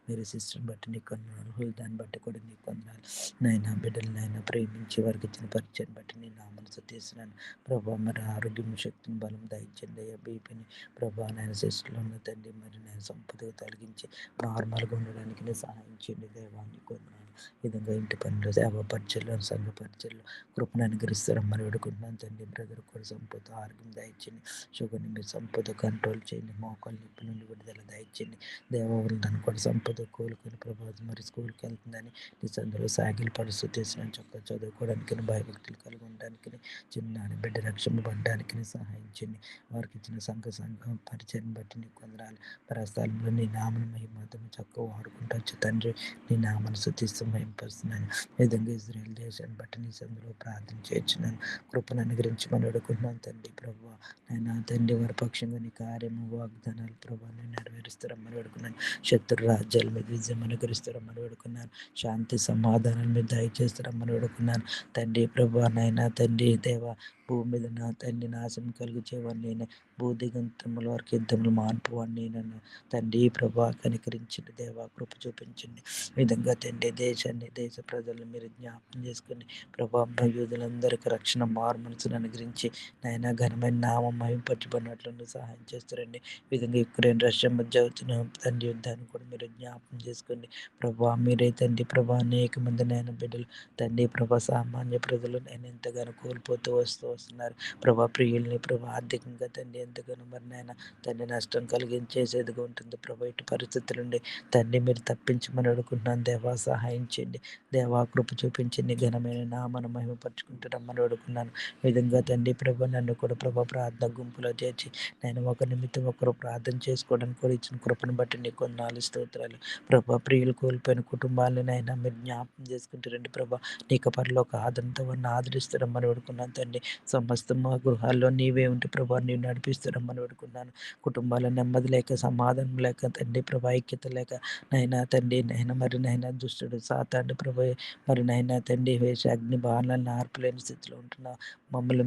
మీరు సిస్టర్ని బట్టి నీకు వందనాలు, హుల్దాన్ని బట్టి కూడా నీకు వందనాలు నైనా. బిడ్డలు నైనా ప్రేమించి వారికి ఇచ్చిన పరిచయం బట్టి నేను నా మనసు తీసినాను ప్రభా. మరి ఆరోగ్యం శక్తిని బలం దయచండి అయ్యా. బీపీని ప్రభా నాయన శిష్యులు ఉన్న తండ్రి మరి నేను సంపదగా తొలగించి నార్మల్గా ఉండడానికి నేను సహాయం చేయండి దేవాన్ని కొందనాలు. ఈ విధంగా ఇంటి పనులు సేవ పరిచయలు సంఘ పరిచయలు కృపను అనుగ్రహిస్తారమ్మని వేడుకుంటున్నాను తండ్రి. బ్రదర్ కూడా సంపద ఆరోగ్యం దయచండి, షుగర్ని మీరు సంపద కంట్రోల్ చేయండి, మోకాలు నొప్పి నుండి విడుదల దయచండి దేవాలను తను కూడా సంపద కోలుకొని ప్రభావం మరి స్కూల్కి వెళ్తుందని నీ సందులో సాగిలు పరిస్థితి చేసిన చక్కగా చదువుకోవడానికి భయభక్తులు కలిగి ఉండడానికి చిన్నాని బిడ్డ రక్షణ పడడానికి సహాయం చేయండి. వారికి ఇచ్చిన సంఘం పరిచయం బట్టి నీకు వందనాలు. ప్రస్థానంలో నీ నామను మహిమతను చక్కగా వాడుకుంటూ తండ్రి నీ నామను స్తుతిస్తూ మహిమపరుస్తున్నాను. ఈ విధంగా ఇజ్రాయెల్ దేశాన్ని బట్టి నీ సందులో ప్రార్థన చేస్తున్నాను. కృపను అనుగ్రహించి మనం వేడుకుంటున్నాను తండ్రి ప్రభు. నేను తండ్రి వారి పక్షంగా నీ కార్యము వాగ్దానాలు ప్రభావ నేను నెరవేరుస్తారమ్మని వేడుకున్నాను. శత్రు రాజ్యాల మీద విజయం అనుగ్రహిస్తారమ్మని వేడుకున్నాను. శాంతి సమాధానాలు మీద దయచేస్తారమ్మని వేడుకున్నాను తండ్రి ప్రభు. నైనా తండ్రి దేవ భూమి మీద నా తండ్రి నాశనం కలుగు చేయవాడిని నేను, భూదిగంతముల వరకు యుద్ధములు మాన్పువాడిని నేను. తండ్రి ప్రభా కనికరించండి దేవా, కృప చూపించండి. ఈ విధంగా తండ్రి దేశాన్ని, దేశ ప్రజలను మీరు జ్ఞాపకం చేసుకుని ప్రభా యూదులందరికీ రక్షణ మారు మనసును అనుగ్రహించి నాయన ఘనమైన నామం మహింపరచబడినట్లు సహాయం చేస్తారండి. ఈ విధంగా యుక్రెయిన్ రష్యా మధ్య అవుతున్న తండ్రి యుద్ధాన్ని కూడా మీరు జ్ఞాపకం చేసుకోండి ప్రభా. మీరే తండ్రి ప్రభా, అనేక మంది నాయన బిడ్డలు తండ్రి ప్రభా, సామాన్య ప్రజలు నేను ఎంతగానో కోల్పోతూ వస్తున్నారు ప్రభా. ప్రియుల్ని ప్రభా ఆర్థికంగా తండ్రి ఎంతగానో మరి నాయన తండ్రి నష్టం కలిగించేసేదిగా ఉంటుంది ప్రభా. ఇటు పరిస్థితుల నుండి తండ్రి మీరు తప్పించమని అడుగుతున్నాను దేవా, సహాయం చేయండి దేవా, కృప చూపించండి. ఘనమైన నామను మహిమపరచుకుంటున్నామని అడుగుతున్నాను. ఈ విధంగా తండ్రి ప్రభా నన్ను కూడా ప్రభా ప్రార్థన గుంపులో చేర్చి నేను ఒక నిమిత్తం ఒకరు ప్రార్థన చేసుకోవడానికి కూడా ఇచ్చిన కృపను బట్టి నీకు వందనాలు, స్తోత్రాలు ప్రభా. ప్రియులు కోల్పోయిన కుటుంబాలను అయినా మీరు జ్ఞాపకం చేసుకుంటారండి ప్రభా. నీకు పరలోక ఆదరణతో వారిని ఆదరిస్తారమ్మని వేడుకున్నాను తండ్రి. సమస్త మా గృహాల్లో నీవే ఉంటే ప్రభా నీవు నడిపిస్తారమ్మని వేడుకున్నాను. కుటుంబాల నెమ్మది లేక, సమాధానం లేక తండ్రి ప్రభా, ఐక్యత లేక నైనా తండ్రి నైనా మరి నైనా దుష్టుడు సాతాండు ప్రభా మరి నైనా తండ్రి వేసే అగ్ని బాణాలను ఆర్పలేని స్థితిలో ఉంటున్నా మమ్మల్ని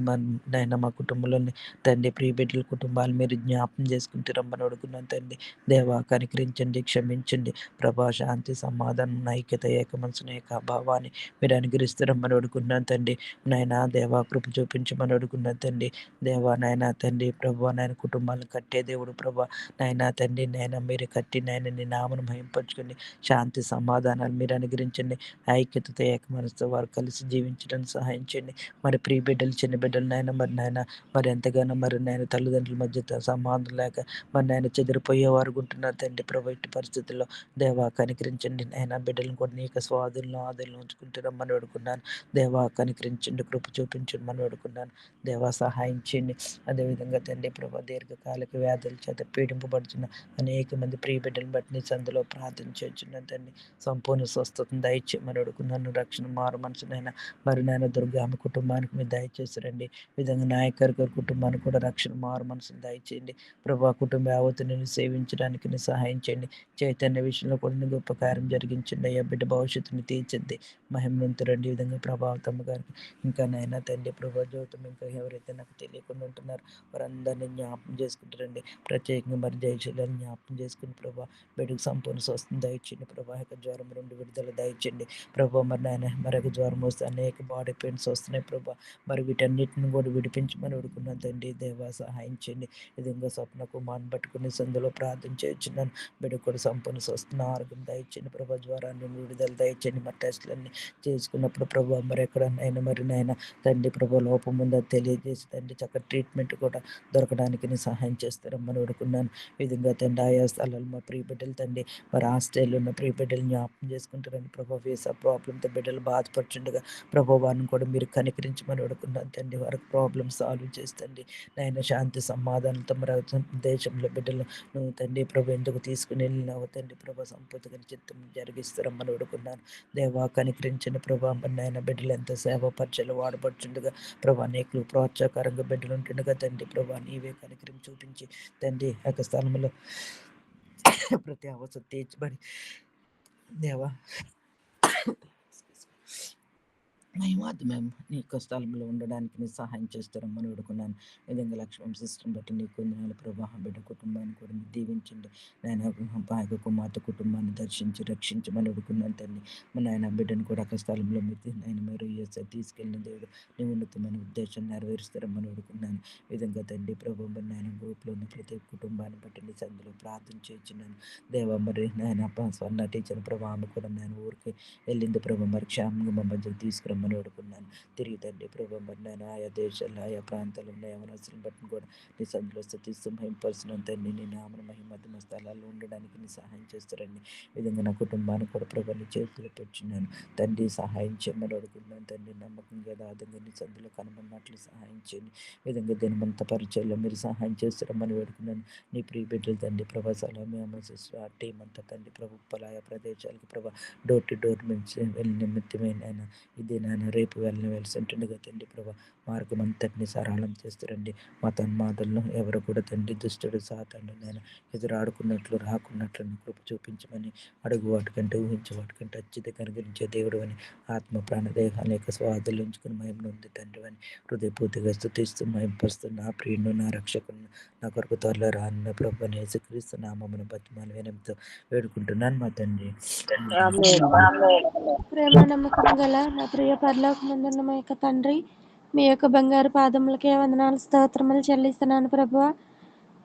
నైనా మా కుటుంబంలోని తండ్రి ప్రియ బిడ్డల కుటుంబాలు మీరు జ్ఞాపం చేసుకుంటే రమ్మని అడుగుతున్నాను తండ్రి. దేవా కనికరించండి, క్షమించండి ప్రభా. శాంతి, సమాధానం, ఐక్యత, ఏక మనసును, ఏక భావాన్ని మీరు అనుగ్రహిస్తారమ్మని అడుగుతున్నాను తండ్రి. నాయనా దేవా కృప చూపించమని అడుగుతున్నాను తండ్రి. దేవా నాయనా తండ్రి ప్రభా, నాయన కుటుంబాలను కట్టే దేవుడు ప్రభా. నాయనా తండ్రి నాయన మీరు కట్టి నాయన నీ నామను మహింపరచుకొని శాంతి సమాధానాలు మీరు అనుగ్రహించండి. ఐక్యతతో ఏక మనసుతో వారు కలిసి జీవించడానికి సహాయం చేయండి. మరి ప్రియ బిడ్డలు, చిన్న బిడ్డలు నాయన మరి నాయన మరి ఎంతగానో మరి నాయన తల్లిదండ్రుల మధ్య సమాధానం లేక మరి నాయన చెదిరిపోయేవారు ఉంటున్నారు తండ్రి ప్రభు. ఇట్టి పరిస్థితుల్లో దేవా కనికరించండి. నాయన బిడ్డలను కూడా నీకు స్వాధులను ఆదులను ఉంచుకుంటున్నామని వేడుకున్నాను దేవా. కనికరించండి, కృప చూపించండి మనం వేడుకున్నాను దేవా, సహాయం చేయండి. అదేవిధంగా తండ్రి ప్రభా దీర్ఘకాలిక వ్యాధుల చేత పీడింపబడుతున్న అనేక మంది ప్రియ బిడ్డలను బట్టి నీ సందులో ప్రార్థన చేస్తున్నాను తండ్రి. సంపూర్ణ స్వస్థతను దయచేయమని అడుగుతున్నాను. రక్షణ మారు మనసునైనా మరి నాయన దుర్గామి కుటుంబానికి మీరు దయచేసారండి. ఈ విధంగా నాయకర్ గారి కుటుంబానికి కూడా రక్షణ మారు మనసును దయచేయండి ప్రభా. కుటుంబ యావత్తు నేను సేవించడానికి నీ సహాయం చేయండి. చైతన్య విషయంలో కూడా నీ గొప్ప కార్యం జరిగించండి అయ్యా. బిడ్డ భవిష్యత్తుని తీర్చిద్ది మహిమనంతురండి. ఈ విధంగా ప్రభావతమ్మ గారికి ఇంకా నైనా తండ్రి ప్రభా జ్యోతం ఇంకా ఎవరైతే నాకు తెలియకుండా ఉంటున్నారో వారందరినీ జ్ఞాపకం చేసుకుంటారండి. ప్రత్యేకంగా మరి జయశీలను జ్ఞాపకం చేసుకుని ప్రభా బిడ్డకు సంపూర్ణ స్వస్థం దయచేయండి ప్రభా. యొక్క జ్వరం నుండి విడుదల దయచేయండి ప్రభా. మరి నాయన మరొక జ్వరం వస్తే అనేక బాడీ పెయిన్స్ వస్తున్నాయి ప్రభా. మరి వీటన్నిటిని కూడా విడిపించమని అడుగుతున్నాను తండ్రి. దేవా సహాయం చేయండి. ఈ విధంగా స్వప్న కుమార్ని పట్టుకుని సందులో ప్రార్థన చేయించున్నాను. బిడ్డ కూడా సంపూర్ణ స్వస్థన ఆరోగ్యం దయచేయండి ప్రభా. జ్వరాన్ని విడుదల దయచేయండి. మరి టెస్టులన్నీ చేసుకున్నప్పుడు ప్రభా మరి ఎక్కడైనా మరి నాయన తండ్రి ప్రభా లోపం ఉందో తెలియజేసి తండ్రి చక్కటి ట్రీట్మెంట్ కూడా దొరకడానికి నేను సహాయం చేస్తారమ్మని అడుగుతున్నాను. ఈ విధంగా తండ్రి ఆయా స్థలాలు మా ప్రియ బిడ్డలు తండ్రి మరి ఆస్ట్రేలియా ఉన్న ప్రియ బిడ్డలు జ్ఞాపకం చేసుకుంటారని ప్రభా. వీసా ప్రాబ్లంతో బిడ్డలు బాధపడుచుండగా ప్రభా వారిని కూడా మీరు కనికరించమని అడుగుతున్నాను తండ్రి. వారికి ప్రాబ్లమ్ సాల్వ్ చేస్తండి నాయన. శాంతి సమాధానంతో మరి దేశంలో బిడ్డలు నువ్వు తండ్రి ప్రభు ఎందుకు తీసుకుని వెళ్ళినావు తండ్రి ప్రభా. సంపూర్తిగా చిత్తం జరిగిస్తారమ్మని అడుగుతున్నాను దేవా. కనికరించిన ప్రభా మరి నాయన బిడ్డలు ఎంత సేవ పరిచయలు వాడబడుచుండగా ప్రభా అనేకులు ప్రోత్సాహకరంగా బిడ్డలు ఉంటుండగా తండ్రి ప్రభా నీవే కనికరం చూపించి తండ్రి యొక్క స్థలంలో ప్రతి అవసరం తీర్చబడి దేవా మేము నీ యొక్క స్థలంలో ఉండడానికి నీ సహాయం చేస్తారమ్మని వేడుకున్నాను. విధంగా లక్ష్మణ్ సిస్టమ్ బట్టి నీ కొందనాలు ప్రభా. బిడ్డ కుటుంబాన్ని కూడా మీరు దీవించండి నాయన. పాయక కుమార్తె కుటుంబాన్ని దర్శించి రక్షించమని వేడుకున్నాను తండ్రి. మా నాయన బిడ్డను కూడా ఒక స్థలంలో మీరు మీరు తీసుకెళ్ళిన దేవుడు నీ ఉన్నతమైన ఉద్దేశం నెరవేరుస్తారమ్మని వేడుకున్నాను. విధంగా తండ్రి ప్రభు మరి నాయన గ్రూప్లో ఉన్న ప్రతి కుటుంబాన్ని బట్టి నీ సందులో ప్రార్థన చేయించున్నాను దేవా. మరి నాయన స్వర్ణ టీచర్ ప్రభా ఆమె కూడా నేను ఊరికి వెళ్ళింది ప్రభు. మరి క్షేమంగా మా మధ్యకు తీసుకురమ్మని వేడుకున్నాను. తిరిగి తండ్రి ప్రభు మరి నేను ఆయా దేశాల్లో ఆయా ప్రాంతాలు ఉన్న యవనస్తులను బట్టి కూడా నీ సందులో స్థితిస్తూ మహింపరుస్తున్నాను తండ్రి. నీ నామను మహిమధ్యమ స్థలాల్లో ఉండడానికి నీ సహాయం చేస్తారండి. ఈ విధంగా నా కుటుంబాన్ని కూడా ప్రభు నీ చేతులు పెట్టున్నాను తండ్రి. సహాయం చేయమని అడుగుతున్నాను తండ్రి. నమ్మకంగా యథార్థంగా నీ సందులో కనబడినట్లు సహాయం చేయండి. ఈ విధంగా దినమంత పరిచయంలో మీరు సహాయం చేస్తారమ్మని వేడుకున్నాను. నీ ప్రియ బిడ్డలు తండ్రి ప్రభా సలామి అమ్మ సిస్టర్ ఆ టీం అంతా తండ్రి ప్రభు పలాయా ప్రదేశాలకు ప్రభా డోర్ టు డోర్ నుంచి వెళ్ళి నిమిత్తమైన ఈ దినాన్ని నాయన రేపు వెలిసి ఉంటుండగా తండ్రి ప్రభా మార్గం అంతటిని సరళం చేస్తారండి. మా తన్మాదలను ఎవరు కూడా తండ్రి దుష్టుడు సాతాను నేను ఎదురాడుకున్నట్లు రాకున్నట్లు కృప చూపించమని అడుగు వాటికంటే ఊహించే వాటికంటే అత్యత కనుగరించే దేవుడు అని ఆత్మ ప్రాణదేహాల యొక్క స్వాధులు ఉంచుకుని మహిమ ఉంది తండ్రి అని హృదయపూర్తిగా స్తుతిస్తూ మహింపరుస్తున్న నా ప్రియుడు నా రక్షకుడు నా కొరకు త్వరలో రానున్న ప్రభు యేసుక్రీస్తు నామమును బతిమాలి వినంతో వేడుకుంటున్నాను మా తండ్రి. ప్రేమ నమ్మకం గల నా ప్రియ పరలోకమందున్న మా యొక్క తండ్రి, మీ యొక్క బంగారు పాదములకే వందనాలు స్తోత్రములు చెల్లిస్తున్నాను ప్రభువా.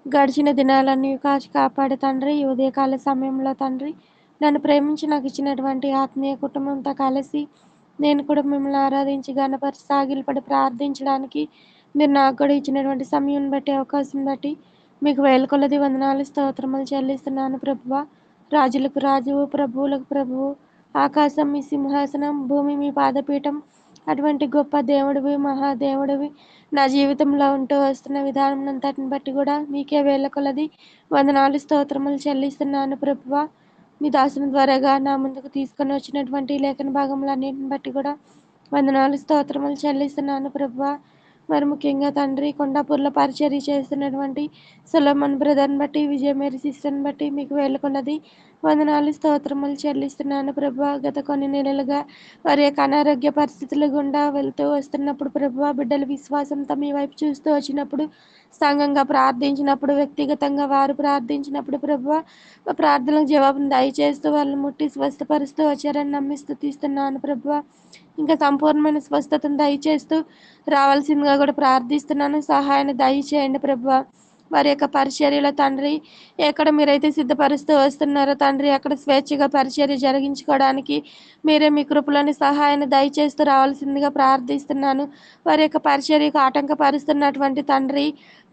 గడిచిన దినాలన్నీ కాచి కాపాడే తండ్రి, ఈ ఉదయకాల సమయంలో తండ్రి నన్ను ప్రేమించి నాకు ఇచ్చినటువంటి ఆత్మీయ కుటుంబంతో కలిసి నేను కూడా మిమ్మల్ని ఆరాధించి గణపరిచి సాగిలపడి ప్రార్థించడానికి మీరు నాకు కూడా ఇచ్చినటువంటి సమయం బట్టి అవకాశం బట్టి మీకు వేల కొలది వందనాలు స్తోత్రములు చెల్లిస్తున్నాను ప్రభువా. రాజులకు రాజువు, ప్రభువులకు ప్రభువు, ఆకాశం మీ సింహాసనం, భూమి మీ పాదపీఠం, అటువంటి గొప్ప దేవుడివి, మహాదేవుడివి నా జీవితంలో ఉంటూ వస్తున్న విధానం అంతటిని బట్టి కూడా మీకే వేల కొలది వందనాలు స్తోత్రములు చెల్లిస్తున్నాను ప్రభువా. మీ దాసుని ద్వారాగా నా ముందుకు తీసుకొని వచ్చినటువంటి లేఖన భాగములన్నింటిని బట్టి కూడా వందనాలు స్తోత్రములు చెల్లిస్తున్నాను ప్రభువా. మరి ముఖ్యంగా తండ్రి కొండాపూర్లో పరిచర్య చేస్తున్నటువంటి సొలొమన్ బ్రదర్ని బట్టి, విజయమేరి సిస్టర్ని బట్టి మీకు వేల కొలది వందనాలు స్తోత్రములు చెల్లిస్తున్నాను ప్రభువా. గత కొన్ని నెలలుగా వారి యొక్క అనారోగ్య పరిస్థితుల గుండా వెళ్తూ వస్తున్నప్పుడు ప్రభువా, బిడ్డల విశ్వాసంతో మీ వైపు చూస్తూ వచ్చినప్పుడు, సంఘంగా ప్రార్థించినప్పుడు, వ్యక్తిగతంగా వారు ప్రార్థించినప్పుడు ప్రభువా, ప్రార్థనలకు జవాబును దయచేస్తూ వాళ్ళని ముట్టి స్వస్థపరుస్తూ వచ్చారని నమ్మి స్తుతిస్తున్నాను ప్రభువా. ఇంకా సంపూర్ణమైన స్వస్థతను దయచేస్తూ రావాల్సిందిగా కూడా ప్రార్థిస్తున్నాను. సహాయాన్ని దయచేయండి ప్రభువా. వారి యొక్క పరిచర్యలో తండ్రి ఎక్కడ మీరైతే సిద్ధపరుస్తూ వస్తున్నారో తండ్రి అక్కడ స్వేచ్ఛగా పరిచర్య జరిగించుకోవడానికి మీరే మీ కృపలోని సహాయాన్ని దయచేస్తూ రావాల్సిందిగా ప్రార్థిస్తున్నాను. వారి యొక్క పరిచర్యకు ఆటంకపరుస్తున్నటువంటి తండ్రి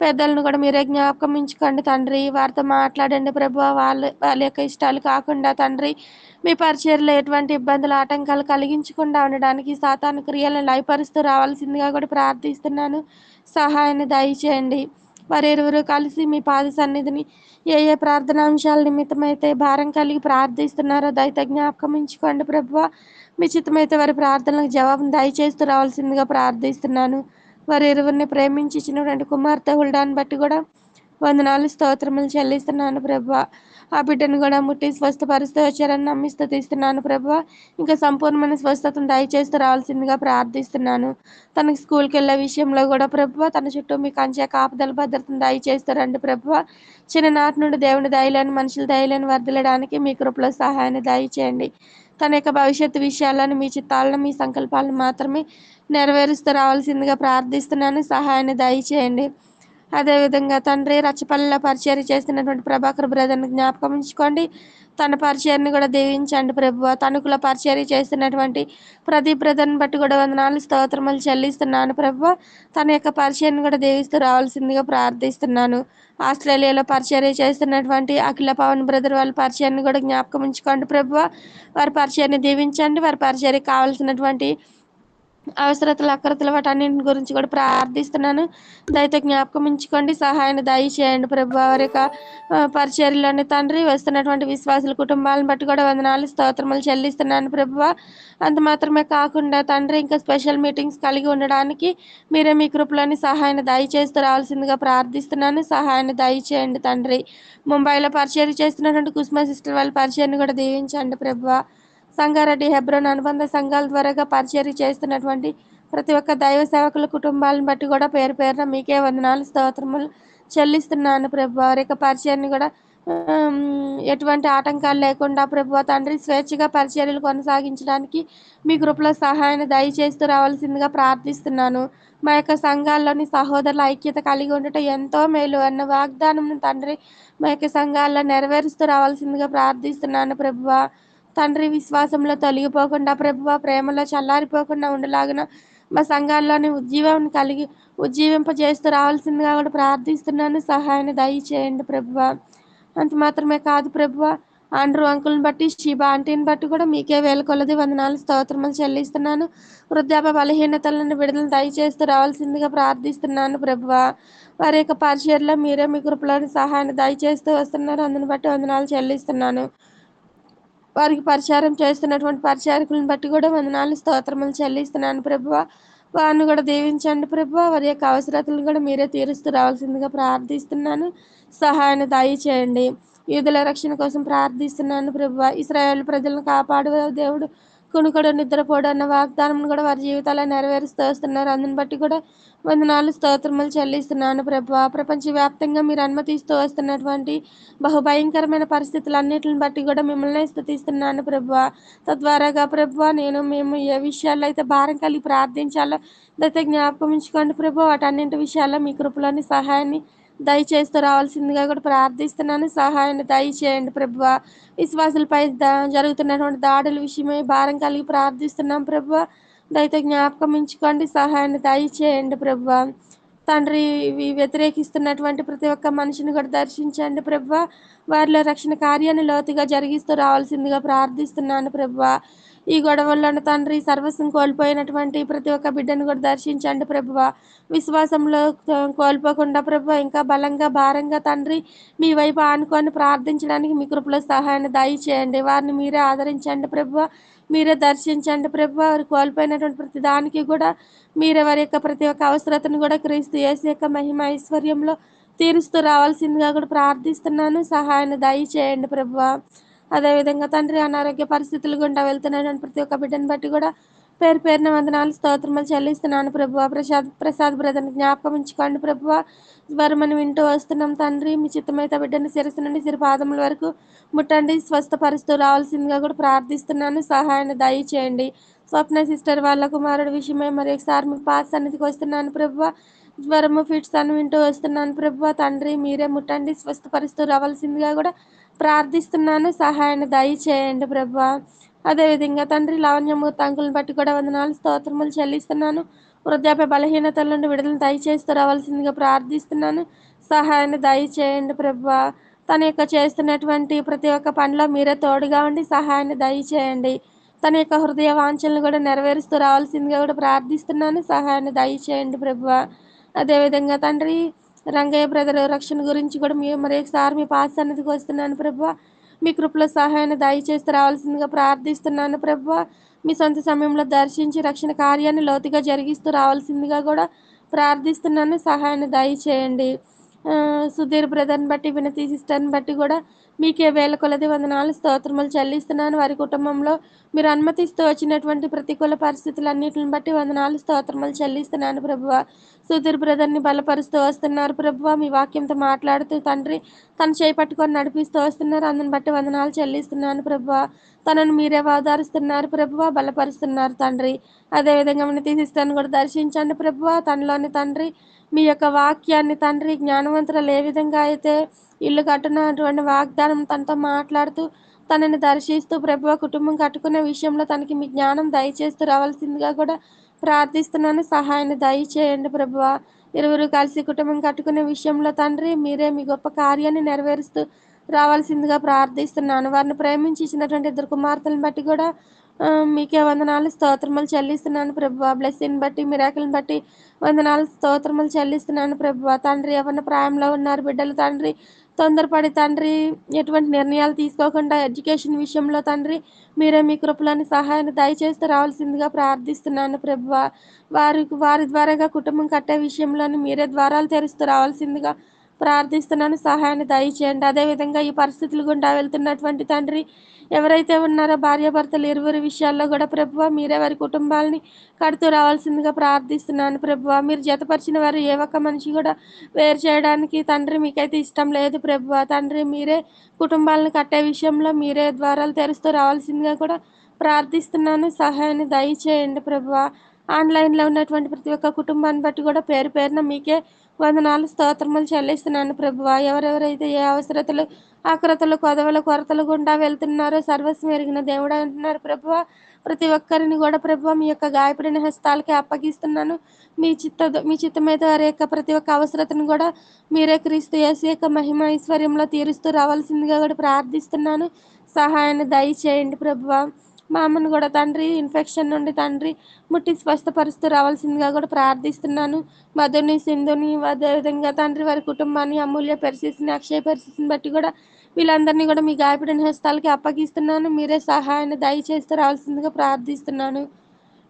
పెద్దలను కూడా మీరే జ్ఞాపకం ఉంచుకోండి తండ్రి. వారితో మాట్లాడండి ప్రభువా. వాళ్ళ యొక్క ఇష్టాలు కాకుండా తండ్రి మీ పరిచర్యలో ఎటువంటి ఇబ్బందులు ఆటంకాలు కలిగించకుండా ఉండడానికి సాతాను క్రియలను లయపరుస్తూ రావాల్సిందిగా కూడా ప్రార్థిస్తున్నాను. సహాయాన్ని దయచేయండి. వారిరువురు కలిసి మీ పాద సన్నిధిని ఏ ఏ ప్రార్థనాంశాల నిమిత్తమైతే భారం కలిగి ప్రార్థిస్తున్నారో దయతో జ్ఞాపకం ఉంచుకోండి ప్రభువా. మీ చిత్తమైతే వారి ప్రార్థనలకు జవాబును దయచేస్తూ రావాల్సిందిగా ప్రార్థిస్తున్నాను. వారి ఇరువురిని ప్రేమించి ఇచ్చినటువంటి కుమార్తె హుల్డాన్ని బట్టి కూడా వందనాలు స్తోత్రములు చెల్లిస్తున్నాను ప్రభువా. ఆ బిడ్డను కూడా ముట్టి స్వస్థపరుస్తూ వచ్చారని నమ్మి స్తుతిస్తున్నాను ప్రభువా. ఇంకా సంపూర్ణమైన స్వస్థతను దయచేస్తూ రావాల్సిందిగా ప్రార్థిస్తున్నాను. తనకి స్కూల్కి వెళ్ళే విషయంలో కూడా ప్రభువా తన చుట్టూ మీ కంచె కాపుదల భద్రతను దయచేస్తారండి ప్రభువా. చిన్ననాటి నుండి దేవుని దయలేని మనుషుల దయలేని వర్దిలడానికి మీ కృపలో సహాయాన్ని దయచేయండి. తన యొక్క భవిష్యత్తు విషయాలను మీ చిత్తాలను మీ సంకల్పాలను మాత్రమే నెరవేరుస్తూ రావాల్సిందిగా ప్రార్థిస్తున్నాను. సహాయాన్ని దయచేయండి. అదేవిధంగా తండ్రి రచ్చపల్లిలో పరిచర్య చేస్తున్నటువంటి ప్రభాకర్ బ్రదర్ని జ్ఞాపకం ఉంచుకోండి. తన పరిచర్ని కూడా దీవించండి ప్రభువా. తణుకులో పరిచర్య చేస్తున్నటువంటి ప్రదీప్ బ్రదర్ని బట్టి కూడా వందనాలు స్తోత్రములు చెల్లిస్తున్నాను ప్రభువా. తన యొక్క పరిచర్ని కూడా దీవిస్తూ రావాల్సిందిగా ప్రార్థిస్తున్నాను. ఆస్ట్రేలియాలో పరిచర్య చేస్తున్నటువంటి అఖిల పవన్ బ్రదర్ వాళ్ళ పరిచర్ని కూడా జ్ఞాపకం ఉంచుకోండి ప్రభువా. వారి పరిచర్ని దీవించండి. వారి పరిచర్యకి కావాల్సినటువంటి అవసరతలు అక్కరతలు వాటన్నింటి గురించి కూడా ప్రార్థిస్తున్నాను. దయతో జ్ఞాపకం ఉంచుకోండి. సహాయాన్ని దయచేయండి ప్రభువా. వారి యొక్క పరిచర్యలోని తండ్రి వస్తున్నటువంటి విశ్వాసుల కుటుంబాలను బట్టి కూడా వందనాలు స్తోత్రములు చెల్లిస్తున్నాను ప్రభువా. అంత మాత్రమే కాకుండా తండ్రి ఇంకా స్పెషల్ మీటింగ్స్ కలిగి ఉండడానికి మీరే మీ కృపలోని సహాయాన్ని దయచేస్తూ రావాల్సిందిగా ప్రార్థిస్తున్నాను. సహాయాన్ని దయచేయండి తండ్రి. ముంబైలో పరిచర్య చేస్తున్నటువంటి కుస్మా సిస్టర్ వాళ్ళ పరిచర్ని కూడా దీవించండి ప్రభువా. సంగారెడ్డి హెబ్రోన్ అనుబంధ సంఘాల ద్వారాగా పరిచర్య చేస్తున్నటువంటి ప్రతి ఒక్క దైవ సేవకుల కుటుంబాలను బట్టి కూడా పేరు పేరున మీకే వందనాలు స్తోత్రములు చెల్లిస్తున్నాను ప్రభు. వారి యొక్క పరిచర్ని కూడా ఎటువంటి ఆటంకాలు లేకుండా ప్రభు తండ్రి స్వేచ్ఛగా పరిచర్యలు కొనసాగించడానికి మీ కృపలో సహాయాన్ని దయచేస్తూ రావాల్సిందిగా ప్రార్థిస్తున్నాను. మా యొక్క సంఘాల్లోని సహోదరుల ఐక్యత కలిగి ఉండటం ఎంతో మేలు అన్న వాగ్దానం తండ్రి మా యొక్క సంఘాల్లో నెరవేరుస్తూ రావాల్సిందిగా ప్రార్థిస్తున్నాను ప్రభువా. తండ్రి విశ్వాసంలో తొలగిపోకుండా ప్రభువా ప్రేమలో చల్లారిపోకుండా ఉండలాగిన మా సంఘాల్లోని ఉజ్జీవింపజేస్తూ రావాల్సిందిగా కూడా ప్రార్థిస్తున్నాను. సహాయాన్ని దయచేయండి ప్రభువా. అంత మాత్రమే కాదు ప్రభువా, ఆండ్రూ అంకుల్ని బట్టి షీబా ఆంటీని బట్టి కూడా మీకే వేల కొలది వందనాలు స్తోత్రములు చెల్లిస్తున్నాను. వృద్ధాప బలహీనతలను విడుదల దయచేస్తూ రావాల్సిందిగా ప్రార్థిస్తున్నాను ప్రభువా. వారి యొక్క పరిచర్లో మీరే మీ కృపలోని సహాయాన్ని దయచేస్తూ వస్తున్నారు. అందుని బట్టి వందనాలు చెల్లిస్తున్నాను. వారికి పరిచారం చేస్తున్నటువంటి పరిచారకులను బట్టి కూడా వందనాలు స్తోత్రములు చెల్లిస్తున్నాను ప్రభువా. వారిని కూడా దీవించండి ప్రభువా. వారి యొక్క అవసరతలను కూడా మీరే తీరుస్తూ రావాల్సిందిగా ప్రార్థిస్తున్నాను. సహాయాన్ని దయచేయండి. యూదుల రక్షణ కోసం ప్రార్థిస్తున్నాను ప్రభువా. ఇశ్రాయేలు ప్రజలను కాపాడు దేవుడు. కునుకడు నిద్రపోడు అన్న వాగ్దానం కూడా వారి జీవితాల్లో నెరవేరుస్తూ వస్తున్నారు. అందుని బట్టి కూడా వందనాలు స్తోత్రములు చెల్లిస్తున్నాను ప్రభువా. ప్రపంచవ్యాప్తంగా మీరు అనుమతిస్తూ వస్తున్నటువంటి బహుభయంకరమైన పరిస్థితులన్నిటిని బట్టి కూడా మిమ్మల్ని స్తుతిస్తున్నాను ప్రభువా. తద్వారాగా ప్రభువా మేము ఏ విషయాల్లో అయితే భారం కలిగి ప్రార్థించాలో దైతే జ్ఞాపకం ఉంచుకోండి ప్రభువా. వాటన్నింటి విషయాల్లో మీ కృపలోని సహాయాన్ని దయచేస్తూ రావాల్సిందిగా కూడా ప్రార్థిస్తున్నాను. సహాయాన్ని దయచేయండి ప్రభువా. విశ్వాసులపై జరుగుతున్నటువంటి దాడుల విషయమై భారం కలిగి ప్రార్థిస్తున్నాం ప్రభువా. దయతో జ్ఞాపకం ఉంచుకోండి. సహాయాన్ని దయచేయండి ప్రభువా. తండ్రి, వ్యతిరేకిస్తున్నటువంటి ప్రతి ఒక్క మనిషిని కూడా దర్శించండి ప్రభువా. వారిలో రక్షణ కార్యాన్ని లోతుగా జరిగిస్తూ రావాల్సిందిగా ప్రార్థిస్తున్నాను ప్రభువా. ఈ గొడవల్లోని తండ్రి సర్వస్వం కోల్పోయినటువంటి ప్రతి ఒక్క బిడ్డను కూడా దర్శించండి ప్రభువా. విశ్వాసంలో కోల్పోకుండా ప్రభువా ఇంకా బలంగా భారంగా తండ్రి మీ వైపు ఆనుకొని ప్రార్థించడానికి మీ కృపలో సహాయాన్ని దయచేయండి. వారిని మీరే ఆదరించండి ప్రభువా. మీరే దర్శించండి ప్రభువా. వారు కోల్పోయినటువంటి ప్రతి దానికి కూడా మీరే వారి యొక్క ప్రతి ఒక్క అవసరతను కూడా క్రీస్తు యేసు యొక్క మహిమ ఐశ్వర్యంలో తీరుస్తూ రావాల్సిందిగా కూడా ప్రార్థిస్తున్నాను. సహాయాన్ని దయచేయండి ప్రభువా. అదేవిధంగా తండ్రి అనారోగ్య పరిస్థితులు గుండా వెళ్తున్నటువంటి ప్రతి ఒక్క బిడ్డను బట్టి కూడా పేరు పేరున వందనాలు స్తోత్రములు చెల్లిస్తున్నాను ప్రభువా. ప్రసాద్ బ్రదర్ని జ్ఞాపకం ఉంచుకోండి ప్రభువా. మనం వింటూ వస్తున్నాం తండ్రి. మీ చిత్తమైతే బిడ్డని శిరస్సు నుండి సిరిపాదముల వరకు ముట్టండి, స్వస్థపరుస్తూ రావాల్సిందిగా కూడా ప్రార్థిస్తున్నాను. సహాయాన్ని దయచేయండి. స్వప్న సిస్టర్ వాళ్ళ కుమారుడు విషయమై మరి ఒకసారి మీ పాత సన్నిధికి వస్తున్నాను ప్రభువా. జ్వరము ఫిట్స్ అని వింటూ వస్తున్నాను ప్రభువా. తండ్రి మీరే ముట్టండి, స్వస్థపరుస్తూ రావాల్సిందిగా కూడా ప్రార్థిస్తున్నాను. సహాయాన్ని దయచేయండి ప్రభువా. అదేవిధంగా తండ్రి లావణ్యమూర్తి అంకులను బట్టి కూడా వందనాలు స్తోత్రములు చెల్లిస్తున్నాను. వృద్ధాప్య బలహీనతల నుండి విడుదల దయచేస్తూ రావాల్సిందిగా ప్రార్థిస్తున్నాను. సహాయాన్ని దయచేయండి ప్రభువా. తన యొక్క చేస్తున్నటువంటి ప్రతి ఒక్క పనిలో మీరే తోడుగా ఉండి సహాయాన్ని దయచేయండి. తన యొక్క హృదయ వాంఛలను కూడా నెరవేరుస్తూ రావాల్సిందిగా కూడా ప్రార్థిస్తున్నాను. సహాయాన్ని దయచేయండి ప్రభువా. అదేవిధంగా తండ్రి రంగయ్య బ్రదర్ రక్షణ గురించి కూడా మరొకసారి మీ పాత సన్నిధికి వస్తున్నాను ప్రభువా. మీ కృపలో సహాయాన్ని దయచేసి రావాల్సిందిగా ప్రార్థిస్తున్నాను ప్రభువా. మీ సొంత సమయంలో దర్శించి రక్షణ కార్యాన్ని లోతుగా జరిగిస్తూ రావాల్సిందిగా కూడా ప్రార్థిస్తున్నాను. సహాయాన్ని దయచేయండి. సుధీర్ బ్రదర్ని బట్టి వినతి సిస్టర్ని బట్టి కూడా మీకే వేల కొలది వందనాలు స్తోత్రములు చెల్లిస్తున్నాను. వారి కుటుంబంలో మీరు అనుమతిస్తూ వచ్చినటువంటి ప్రతికూల పరిస్థితులన్నిటిని బట్టి వందనాలు స్తోత్రములు చెల్లిస్తున్నాను ప్రభువా. సుధీర్ బ్రదర్ని బలపరుస్తూ వస్తున్నారు ప్రభువా. మీ వాక్యంతో మాట్లాడుతూ తండ్రి తను చేపట్టుకొని నడిపిస్తూ వస్తున్నారు. అందుని బట్టి వందనాలు చెల్లిస్తున్నాను ప్రభువా. తనను మీరే ఆదరిస్తున్నారు ప్రభువా, బలపరుస్తున్నారు తండ్రి. అదేవిధంగా వినతి సిస్టర్ని కూడా దర్శించండి ప్రభువా. తనలోని తండ్రి మీ యొక్క వాక్యాన్ని తండ్రి జ్ఞానవంతులు ఏ విధంగా అయితే ఇల్లు కట్టున్నటువంటి వాగ్దానం తనతో మాట్లాడుతూ తనని దర్శిస్తూ ప్రభువ కుటుంబం కట్టుకునే విషయంలో తనకి మీ జ్ఞానం దయచేస్తూ రావాల్సిందిగా కూడా ప్రార్థిస్తున్నాను. సహాయాన్ని దయచేయండి ప్రభువ. ఇరువురు కలిసి కుటుంబం కట్టుకునే విషయంలో తండ్రి మీరే మీ గొప్ప కార్యాన్ని నెరవేరుస్తూ రావాల్సిందిగా ప్రార్థిస్తున్నాను. వారిని ప్రేమించి ఇచ్చినటువంటి ఇద్దరు కుమార్తెలను బట్టి కూడా మీకే వందనాలు స్తోత్రములు చెల్లిస్తున్నాను ప్రభువ. బ్లెస్సింగ్ బట్టి మిరాకిల్ని బట్టి వందనాలు స్తోత్రములు చెల్లిస్తున్నాను ప్రభువ. తండ్రి ఎవరిన ప్రాయంలో ఉన్నారు బిడ్డలు తండ్రి తొందరపడి తండ్రి ఎటువంటి నిర్ణయాలు తీసుకోకుండా ఎడ్యుకేషన్ విషయంలో తండ్రి మీరే మీ కృపలోని సహాయాన్ని దయచేస్తూ రావాల్సిందిగా ప్రార్థిస్తున్నాను ప్రభువ. వారి ద్వారాగా కుటుంబం కట్టే విషయంలోని మీరే ద్వారాలు తెరుస్తూ రావాల్సిందిగా ప్రార్థిస్తున్నాను. సహాయాన్ని దయచేయండి. అదేవిధంగా ఈ పరిస్థితులు గుండా వెళ్తున్నటువంటి తండ్రి ఎవరైతే ఉన్నారో భార్యాభర్తలు ఇరువురి విషయాల్లో కూడా ప్రభువ మీరే వారి కుటుంబాలని కడుతూ రావాల్సిందిగా ప్రార్థిస్తున్నాను ప్రభువ. మీరు జతపరిచిన వారు ఏ ఒక్క మనిషి కూడా వేరు చేయడానికి తండ్రి మీకైతే ఇష్టం లేదు ప్రభువ. తండ్రి మీరే కుటుంబాలను కట్టే విషయంలో మీరే ద్వారాలు తెరుస్తూ రావాల్సిందిగా కూడా ప్రార్థిస్తున్నాను. సహాయాన్ని దయచేయండి ప్రభువ. ఆన్లైన్లో ఉన్నటువంటి ప్రతి ఒక్క కుటుంబాన్ని బట్టి కూడా పేరు పేరున మీకే వందనాలు స్తోత్రములు చెల్లిస్తున్నాను ప్రభువ. ఎవరెవరైతే ఏ అవసరతలు ఆకరతలు కొదవలు కొరతలు గుండా వెళ్తున్నారో సర్వస్వం ఎరిగిన దేవుడు అంటున్నారు ప్రభువ. ప్రతి ఒక్కరిని కూడా ప్రభువ మీ యొక్క గాయపడిన హస్తాలకి అప్పగిస్తున్నాను. మీ చిత్తమైతే వారి యొక్క ప్రతి ఒక్క అవసరతను కూడా మీరే క్రీస్తు యేసు యొక్క మహిమ ఐశ్వర్యంలో తీరుస్తూ రావాల్సిందిగా కూడా ప్రార్థిస్తున్నాను. సహాయాన్ని దయచేయండి ప్రభువ. మా అమ్మను కూడా తండ్రి ఇన్ఫెక్షన్ నుండి తండ్రి ముట్టి స్వస్థపరుస్తూ రావాల్సిందిగా కూడా ప్రార్థిస్తున్నాను. మధుని సింధుని అదేవిధంగా తండ్రి వారి కుటుంబాన్ని అమూల్య పెర్సిస్ని అక్షయ పెర్సిస్ని బట్టి కూడా వీళ్ళందరినీ కూడా మీ గాయపడిన హస్తాలకి అప్పగిస్తున్నాను. మీరే సహాయాన్ని దయచేస్తూ రావాల్సిందిగా ప్రార్థిస్తున్నాను.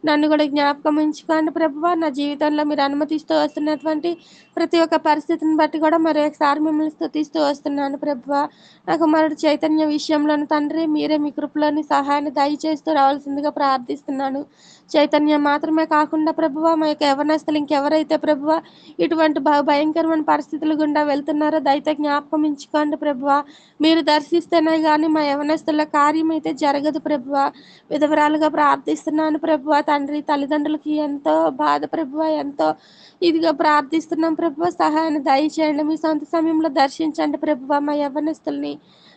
నన్ను కూడా జ్ఞాపకం ఉంచుకోండి ప్రభువా. నా జీవితంలో మీరు అనుమతిస్తూ వస్తున్నటువంటి ప్రతి ఒక్క పరిస్థితిని బట్టి కూడా మరొకసారి మిమ్మల్ని స్తుతిస్తూ వస్తున్నాను ప్రభువా. నా కుమారుడు చైతన్య విషయంలోని తండ్రి మీరే మీ కృపలోని సహాయాన్ని దయచేస్తూ రావాల్సిందిగా ప్రార్థిస్తున్నాను. చైతన్యం మాత్రమే కాకుండా ప్రభువా, మా యొక్క యవనస్తులు ఇంకెవరైతే ప్రభువా ఇటువంటి భయంకరమైన పరిస్థితుల గుండా వెళ్తున్నారో దయతో జ్ఞాపకం ఉంచుకోండి ప్రభువా. మీరు దర్శిస్తేనే కానీ మా యవనస్తుల కార్యం అయితే జరగదు ప్రభువా. విధవరాలుగా ప్రార్థిస్తున్నాను ప్రభువా. తండ్రి తల్లిదండ్రులకి ఎంతో బాధ ప్రభువా, ఎంతో ఇదిగా ప్రార్థిస్తున్నాం ప్రభువా. సహాయాన్ని దయచేయండి. మీ సొంత సమయంలో దర్శించండి ప్రభువా మా యవ్వనస్తుల్ని.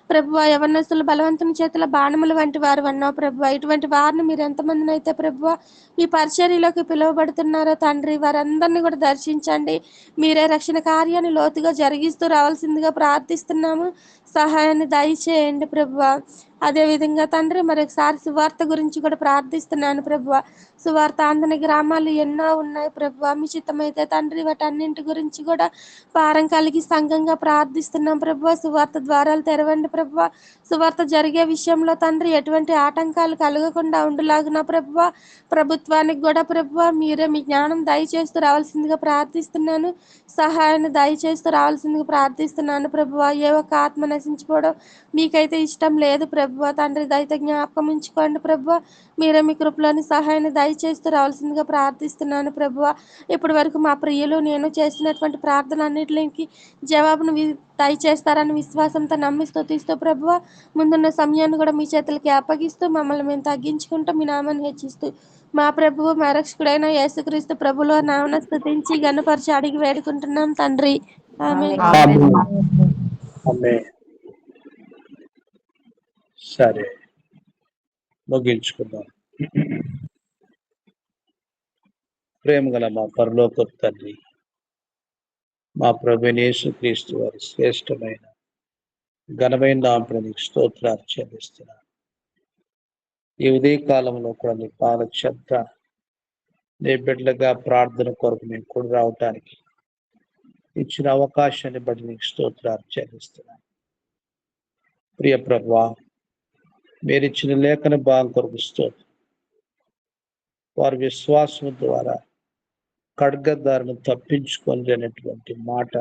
ప్రభువా, యవ్వనస్తులు బలవంతుని చేతుల బాణములు వంటి వారు అన్నావు ప్రభువా. ఇటువంటి వారిని మీరు ఎంతమందిని అయితే ప్రభువా మీ పరిచర్యలోకి పిలువబడుతున్నారో తండ్రి, వారందరినీ కూడా దర్శించండి. మీరే రక్షణ కార్యాన్ని లోతుగా జరిగిస్తూ రావాల్సిందిగా ప్రార్థిస్తున్నాము. సహాయాన్ని దయచేయండి ప్రభువా. అదేవిధంగా తండ్రి మరొకసారి సువార్త గురించి కూడా ప్రార్థిస్తున్నాను ప్రభువా. సువార్త అందని గ్రామాలు ఎన్నో ఉన్నాయి ప్రభువా. మీ చిత్తమైతే తండ్రి వాటన్నింటి గురించి కూడా భారం కలిగి సంఘంగా ప్రార్థిస్తున్నాం ప్రభువా. సువార్త ద్వారాలు తెరవండి ప్రభువా. సువార్త జరిగే విషయంలో తండ్రి ఎటువంటి ఆటంకాలు కలగకుండా ఉండులాగున ప్రభువా. ప్రభుత్వానికి కూడా ప్రభువా మీరే మీ జ్ఞానం దయచేస్తూ రావాల్సిందిగా ప్రార్థిస్తున్నాను. సహాయాన్ని దయచేస్తూ రావాల్సిందిగా ప్రార్థిస్తున్నాను ప్రభువా. ఏ ఒక్క ఆత్మ నశించుకోవడం మీకైతే ఇష్టం లేదు ప్రభువా. తండ్రి దయతో జ్ఞాపకం ఉంచుకోండి ప్రభువా. మీరే మీ కృపలోని సహాయాన్ని దయచేస్తూ రావాల్సిందిగా ప్రార్థిస్తున్నాను ప్రభువా. ఇప్పటి వరకు మా ప్రియులు నేను చేసినటువంటి ప్రార్థనలన్నిటికి జవాబును దయచేస్తారని విశ్వాసంతో నమ్మి స్తుతిస్తూ ప్రభువా. ముందున్న సమయాన్ని కూడా మీ చేతులకి అప్పగిస్తూ మమ్మల్ని మేము తగ్గించుకుంటూ మీ నామాన్ని హెచ్చిస్తూ మా ప్రభువు మా రక్షకుడైన యేసుక్రీస్తు ప్రభులో నామన స్తుతించి గణపరిచి అడిగి వేడుకుంటున్నాం తండ్రి. ఆమేన్. ఆమేన్. సరే, ముగించుకుందాం. ప్రేమ గల మా పరలోకపు తండ్రి, మా ప్రభువైన యేసుక్రీస్తు వారి శ్రేష్టమైన ఘనమైన నామమున నీకు స్తోత్రాలు చెల్లిస్తున్నాను. ఈ ఉదయ కాలంలో కూడా నీ పాద చెంత నీ బిడ్డలుగా ప్రార్థన కొరకు మేము కూడా రావటానికి ఇచ్చిన అవకాశాన్ని బట్టి నీకు స్తోత్రాలు చెల్లిస్తున్నాను. ప్రియ ప్రభువా, మీరు ఇచ్చిన లేఖన భాగం కొరకు స్తోత్రం. వారి విశ్వాసం ద్వారా ఖడ్గదారును తప్పించుకొని అనేటువంటి మాట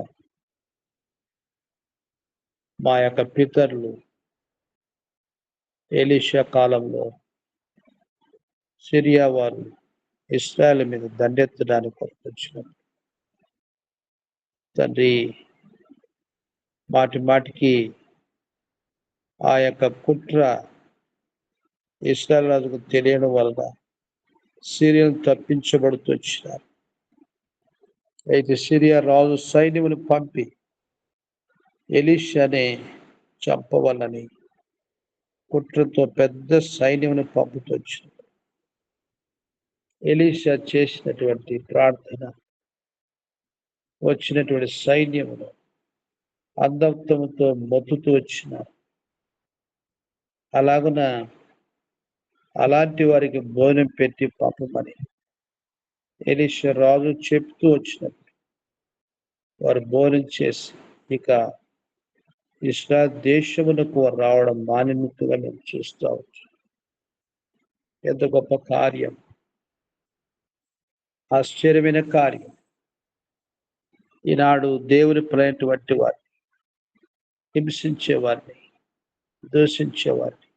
మా యొక్క పితరులు ఎలీషా కాలంలో సిరియా వారు ఇశ్రాయేలు మీద దండెత్తడానికి కొరకు వచ్చినప్పుడు తండ్రి మాటికి ఆ యొక్క కుట్ర ఇశ్రాయేలు రాజుకు తెలియడం వలన సిరియాను తప్పించబడుతూ వచ్చినారు. అయితే సిరియా రాజు సైన్యమును పంపి ఎలీషాని చంపవాలని కుట్రతో పెద్ద సైన్యమును పంపుతూ వచ్చినారు. ఎలీషా చేసినటువంటి ప్రార్థన వచ్చినటువంటి సైన్యమును అంధత్వముతో మొత్తుతూ వచ్చినారు. అలాగున అలాంటి వారికి భోజనం పెట్టి పంపమని ఎలీషా రాజు చెప్తూ వచ్చినప్పుడు వారు భోజనం చేసి ఇక ఇశ్రాయేలు దేశమునకు వారు రావడం మానినట్టుగా మేము చూస్తూ వచ్చు. ఎంత గొప్ప కార్యం, ఆశ్చర్యమైన కార్యం. ఈనాడు దేవుని ప్రేమైనటువంటి వారిని హింసించేవారిని, దూషించేవారిని,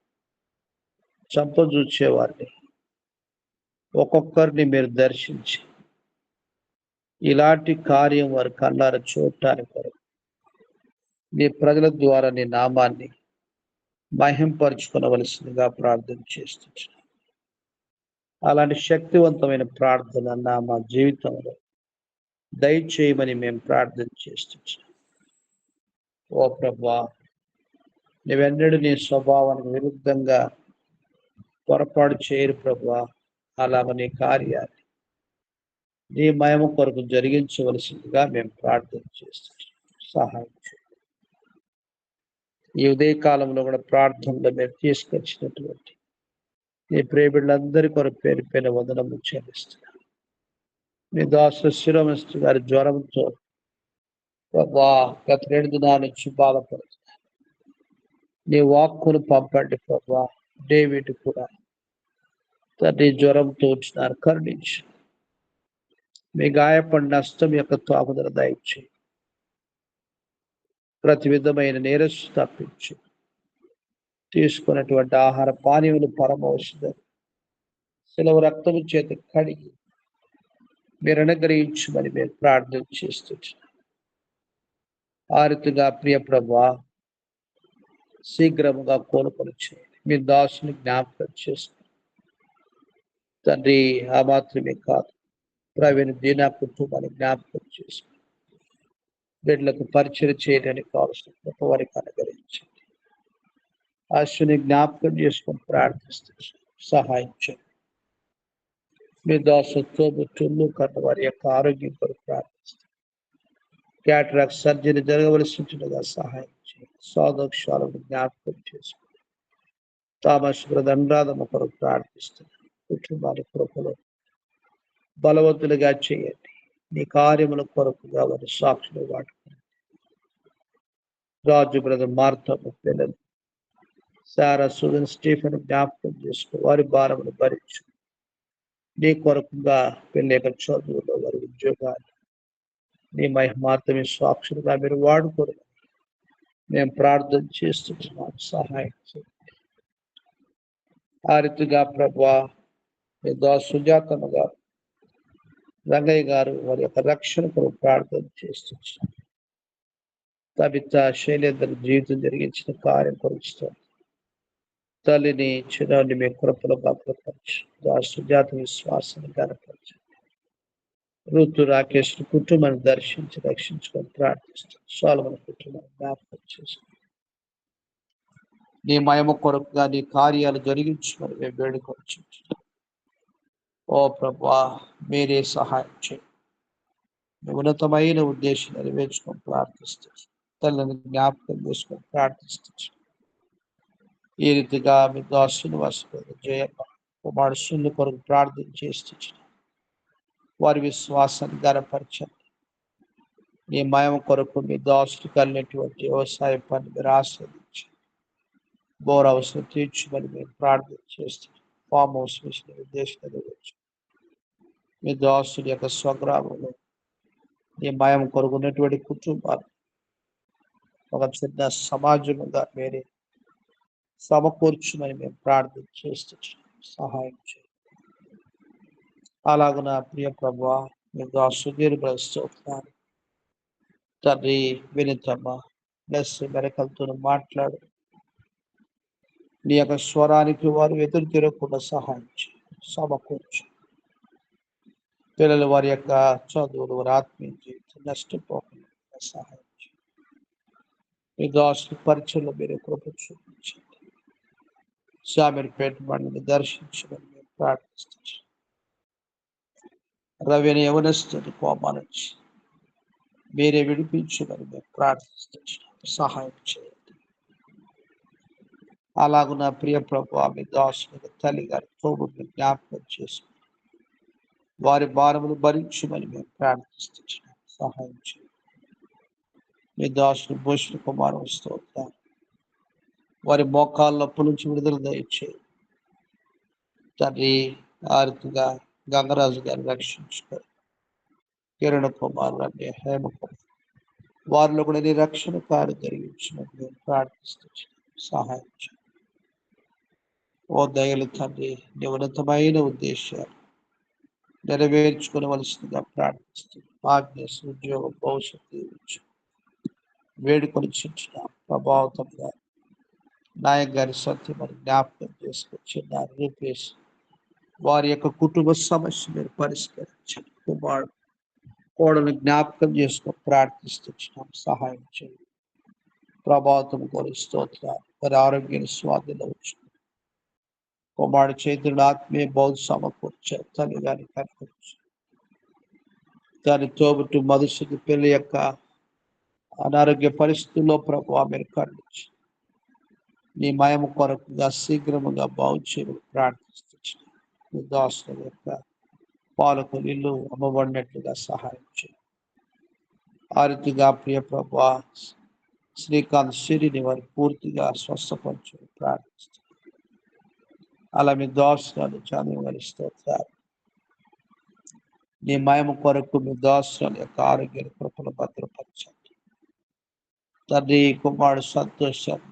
చంపజూచేవారిని ఒక్కొక్కరిని మీరు దర్శించి ఇలాంటి కార్యం వారు కళ్ళారా చూడటానికి కొరకు మీ ప్రజల ద్వారా నీ నామాన్ని మహింపరుచుకొనవలసిందిగా ప్రార్థన చేస్తున్నాను. అలాంటి శక్తివంతమైన ప్రార్థన మా జీవితంలో దయచేయమని మేము ప్రార్థన చేస్తున్నాం. ఓ ప్రభువా, నువ్వెన్నడూ నీ స్వభావానికి విరుద్ధంగా పొరపాటు చేయరు ప్రభువా. అలాగ నీ కార్యాన్ని నీ మహిమ కొరకు జరిగించవలసిందిగా మేము ప్రార్థన చేస్తున్నాం. సహాయం చేయండి. ఈ ఉదయ కాలంలో కూడా ప్రార్థనలో మేము తీసుకొచ్చినటువంటి నీ ప్రియబిడ్డలందరి కొరకు పేరు పైన వందనము చెల్లిస్తున్నాం. మీ దాసు శిరోమణి గారి జ్వరంతో గత 2 దినాల నుంచి బాధపడుతున్నారు. నీ వాక్కును పంపండి ప్రభా. డేవిడ్ కూడా తండ్రి జ్వరంతో వచ్చినారు, కరుణించి మీ గాయపడిన హస్తం యొక్క తాకుదల దయచి ప్రతి విధమైన నీరస్సు తప్పించి తీసుకున్నటువంటి ఆహార పానీయులు పరమౌషధం సెలవు రక్తము చేత కడిగి మీరు అనుగ్రహించమని మేము ప్రార్థన చేస్తున్నాం. ఆ రీతిగా ప్రియ ప్రభా శీఘ్రముగా కోలుకొని చేయండి. మీ దాసుని జ్ఞాపకం చేసుకుని తండ్రి ఆ మాత్రమే కాదు, ప్రవీణ్ దీనా కుటుంబాన్ని జ్ఞాపకం చేసుకుని బిడ్డలకు పరిచయం చేయడానికి కావాల్సిన గొప్ప వారికి అనుగ్రహించండి. అశ్విని జ్ఞాపకం చేసుకుని ప్రార్థిస్తున్నాం, సహాయం చేయండి. మీ దాసత్వ చుళ్ళు కన్న వారి యొక్క ఆరోగ్యం కొరకు ప్రార్థిస్తాం. క్యాటరాక్ట్ సర్జరీ జరగవలసి ఉంటుండగా సహాయం చేయండి. స్వాదోక్షాలను జ్ఞాపకం చేసుకుని తామస్ అనురాధమ కొరకు ప్రార్థిస్తున్నాం. కుటుంబానికి కృపలో బలవంతులుగా చేయండి. నీ కార్యముల కొరకుగా వారి సాక్షులు వాడుకుని రాజు బ్రదర్ మార్తమ్మ పిల్లలు సారా సుధన్ స్టీఫెన్ జ్ఞాపకం చేసుకుని వారి భారమును భరించు. నీ కొరకుగా పెళ్ళేక చదువులో వారి ఉద్యోగాలు నీ మహిమార్తమే సాక్షులుగా మీరు వాడుకోరు మేము ప్రార్థన చేస్తున్నాం, సహాయం చేయండి. ఆ రీతిగా ప్రభా మీ సుజాతమ్మ గారు, రంగయ్య గారు వారి యొక్క రక్షణ కొరకు ప్రార్థన చేస్తున్నాం. కవిత శైలేంద్ర జీవితం జరిగించిన కార్యం కొరుస్తాం. తల్లిని చిరాన్ని మీ కృపలో భద్రపరచు. సుజాత విశ్వాసాన్ని గనపరచు. ఋతు రాకేష్ కుటుంబాన్ని దర్శించి రక్షించుకొని ప్రార్థిస్తాం. సోలమన్ కుటుంబాన్ని జ్ఞాపకం చేసుకుని నీ మహిమ కొరకుగా నీ కార్యాలు జరిగించుకొని మేము వేడుకొచ్చు. ఓ ప్రభా మీరే సహాయం చేయండి. ఉన్నతమైన ఉద్దేశం నెరవేర్చుకొని ప్రార్థిస్తాం. తల్లిని జ్ఞాపకం చేసుకొని ప్రార్థిస్తాం. ఈ రీతిగా మీ దాసుని వస్తుంది జయమ్మ కుమారుడు సున్ను కొరకు ప్రార్థన చేస్తూ వారి విశ్వాసాన్ని గనపరచండి. నీ మయం కొరకు మీ దాసులు కలిగినటువంటి వ్యవసాయ పని మీరు ఆస్వాదించి బోర్ అవసరం తీర్చుమని మేము ప్రార్థన చేస్తున్నాం. ఫామ్ హౌస్ విషయం ఉద్దేశం నెరవేర్చు. మీ దాసుని యొక్క స్వగ్రామంలో నీ మయం కొరకు ఉన్నటువంటి కుటుంబాలు ఒక చిన్న సమాజంగా మీరే సమకూర్చుమని మేము ప్రార్థన చేస్తున్నాం, సహాయం చేయండి. అలాగ నా ప్రియ ప్రభా మీకు ఆ సుదీర్ఘిస్తున్నాను తండ్రి. వినితమ్మ ప్లస్ మెరకలతో మాట్లాడు. నీ యొక్క స్వరానికి వారు ఎదురు తిరగకుండా సహాయం చేయండి, సమకూర్చు. పిల్లలు వారి యొక్క చదువులు వారి ఆత్మీయ జీవితం నష్టపోకుండా సహాయం చేయండి. మీ దాసుల పరిచయంలో మీరు కృప చూపించండి. శామీర్పేట మండలిని దర్శించమని మేము ప్రార్థిస్తున్నాం. రవిని యవనస్తుని కోమానుంచి మీరే విడిపించమని మేము ప్రార్థిస్తున్నాం, సహాయం చేయండి. అలాగూ నా ప్రియ ప్రభు మీ దాసుని తల్లి గారి తోబుని జ్ఞాపకం చేసుకుని వారి భారములు భరించమని మేము ప్రార్థిస్తున్నాం, సహాయం చేయండి. మీ దాసుని భూషణ కుమారు స్తోత్రం. వారి మోకాళ్ళ నొప్పుల నుంచి విడుదల దయచేయండి తండ్రి. ఆరుతుగా గంగరాజు గారిని రక్షించుకోండి. కిరణ్ కుమార్ అంటే హేమకుమార్ వారిలో కూడా నీ రక్షణ కార్యం జరిగించినట్టు మేము ప్రార్థిస్తున్నాం, సహాయం చేయండి. ఓ దయలు తండ్రి, నీ ఉన్నతమైన ఉద్దేశాలు నెరవేర్చుకోవలసిందిగా ప్రార్థిస్తున్నాం. ఆజ్ఞస్ ఉద్యోగం భవిష్యత్తు వేడుకొని చించిన ప్రభావితంగా నాయక్ గారి సత్యమని జ్ఞాపకం చేసుకొచ్చిన రూపేష్ వారి యొక్క కుటుంబ సమస్య మీరు పరిష్కరించండి. కుమారుడు కోడలు జ్ఞాపకం చేసుకొని ప్రార్థిస్తున్నాం, సహాయం చేయండి. ప్రభావితం కోరి స్తోత్రాలు వారి ఆరోగ్యాన్ని స్వాధీనం ఉంచు. కుమారుడు చైతన్యుడు ఆత్మీయ బౌద్ధ సమకూర్చారు. తల్లి గారిని కనపరచు. దాని తోబుట్టు మధుసుకి పెళ్లి యొక్క అనారోగ్య పరిస్థితుల్లో ప్రభావ మీరు ఖండించు. నీ మయము కొరకుగా శీఘ్రముగా బాగు చేయమని ప్రార్థిస్తున్నాం. నీ దాసుల యొక్క పాలకు ఇల్లు అమ్మబడినట్లుగా సహాయం చేయండి. ఆ రీతిగా ప్రియ ప్రభా శ్రీకాంత్ సిరిని వారి పూర్తిగా స్వస్థపరచు ప్రార్థిస్తాను. అలా మీ దోషాలు చదివి స్తోత్రాలు. నీ మహిమ కొరకు మీ దోషాల యొక్క ఆరోగ్య కృపను భద్రపరచండి తండ్రి. కుమారుడు సంతోషాన్ని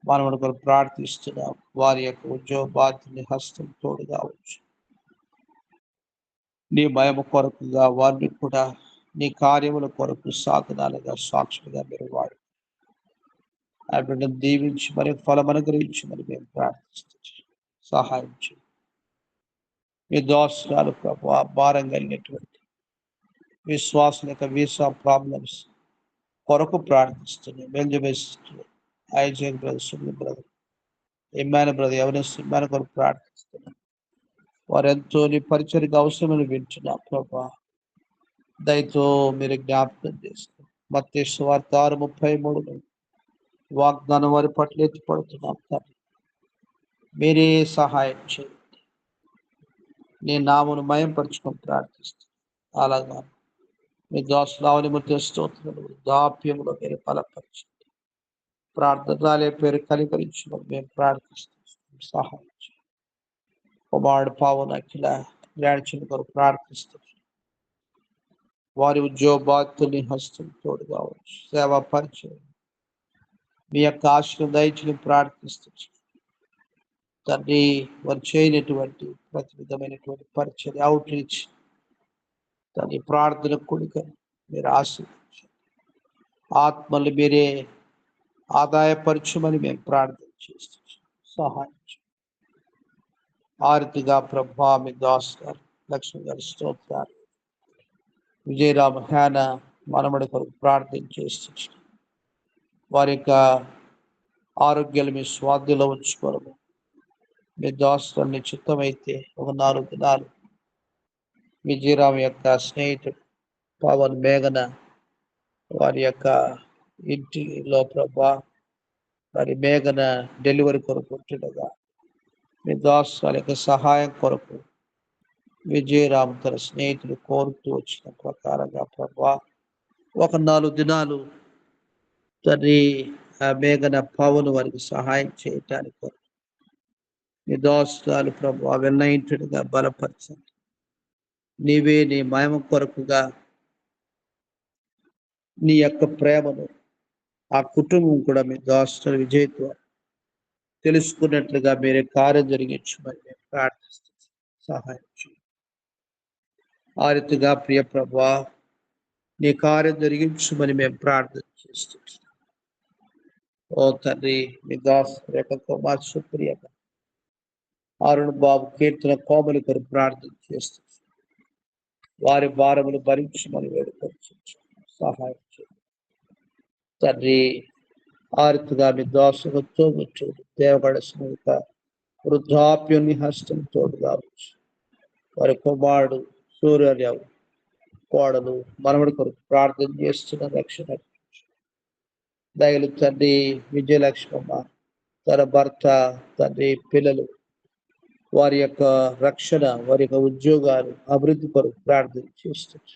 మనముడు కొరకు ప్రార్థిస్తున్నాం. వారి యొక్క ఉద్యోగ బాధ్యతని హస్తం తోడుగా ఉంచు. నీ మహిమ కొరకుగా వారిని కూడా నీ కార్యముల కొరకు సాధనాలుగా సాక్షులుగా మీరు వాడు ఆ బిడ్డను దీవించి మరి ఫలం అనుగ్రహించి మరి మేము ప్రార్థిస్తున్నాం. సహాయం చేయండి. మీ దోషాలు ప్రభు భారం కలిగినటువంటి విశ్వాసం యొక్క వీసా ప్రాబ్లమ్స్ కొరకు ప్రార్థిస్తున్నాం. Benjamin Isaac brother, Sumit brother, ఇమ్మాన్ బ్రదర్, ఎవరైనా ఇమ్మాన్ కొరకు ప్రార్థిస్తున్నాం. వారు ఎంతో నీ పరిచయకు అవసరమని వింటున్నాం ప్రభా. దయతో మీరు జ్ఞాపకం చేస్తారు. మత్తయి సువార్త 6:33 వాగ్దానం వారి పట్ల ఎత్తిపడుతున్నాం తండ్రి. మీరే సహాయం చేయండి. నీ నామను మయంపరుచుకొని ప్రార్థిస్తాం. అలాగా మీ దోషలావని స్తోత్రాలు దాప్యములో మీరు బలపరచండి. ప్రార్థనలే పేరు కనికరించడం మేము ప్రార్థిస్తాం. సహాయం చేయండి. కుమారుడు పావన అఖిల జ్ఞానచిన కొరకు ప్రార్థిస్తాం. వారి ఉద్యోగ బాధ్యతని హస్తం తోడుగా వచ్చు. సేవా పరిచయం మీ యొక్క ఆశను దయచేసి ప్రార్థిస్తుంది తండ్రి. వారు చేయనటువంటి ప్రతి విధమైనటువంటి పరిచయం అవుట్ రీచ్ తన ప్రార్థన కూడిక మీరు ఆశీర్వదించండి. ఆత్మలు మీరే ఆదాయపరచమని మేము ప్రార్థన చేస్తున్నాం. సహాయం చేయండి. ఆరతిగా ప్రభా మీ దాస్ గారు, లక్ష్మి గారి స్తోత్రాలు, విజయరామ హ్యాన మనమడి కొరకు ప్రార్థన చేస్తున్నాం. వారి యొక్క ఆరోగ్యాలు మీ స్వాధీనంలో ఉంచుకోవడం మీ దాసుని చిత్తమైతే ఒక 4 దినాలు విజయరామ యొక్క స్నేహితుడు పవన్ మేఘన వారి యొక్క ఇంటిలో ప్రభా వారి మేఘన డెలివరీ కొరకు ఉంటుండగా మీ దాసుల యొక్క సహాయం కొరకు విజయరామ్ తన స్నేహితులు కోరుతూ వచ్చిన ప్రకారంగా ప్రభా ఒక 4 దినాలు తండ్రి ఆ మేఘన పవన్ వారికి సహాయం చేయటానికి మీ దాసులు ప్రభు వెన్నయింటుగా బలపరచండి. నీవే నీ మహిమ కొరకుగా నీ యొక్క ప్రేమను ఆ కుటుంబం కూడా మీ దాసుల విజయత్వం తెలుసుకున్నట్లుగా మీరే కార్యం జరిగించమని మేము ప్రార్థిస్తాం. సహాయం చేయండి. ఆ రీతిగా ప్రియ ప్రభా నీ కార్యం జరిగించమని మేము ప్రార్థన చేస్తున్నాం. ఓ తండ్రి మీ దాసు యొక్క కుమార్ సుప్రియ అరుణ్ బాబు కీర్తన కోమలి కొరకు ప్రార్థన చేస్తుంది. వారి భారములు భరించమని వేడుకొచ్చు. సహాయం చేయండి తండ్రి. ఆరుతుగా మీ దోషతో దేవగడ స్మృత వృద్ధాప్యుని హస్తం తోడుగా వారి కుమారుడు సూర్యరావు కోడలు మనవడి కొరకు ప్రార్థన చేస్తున్న రక్షణ దయలు తండ్రి. విజయలక్ష్మమ్మ తన భర్త తండ్రి పిల్లలు వారి యొక్క రక్షణ వారి యొక్క ఉద్యోగాలు అభివృద్ధి కొరకు ప్రార్థన చేస్తుంది.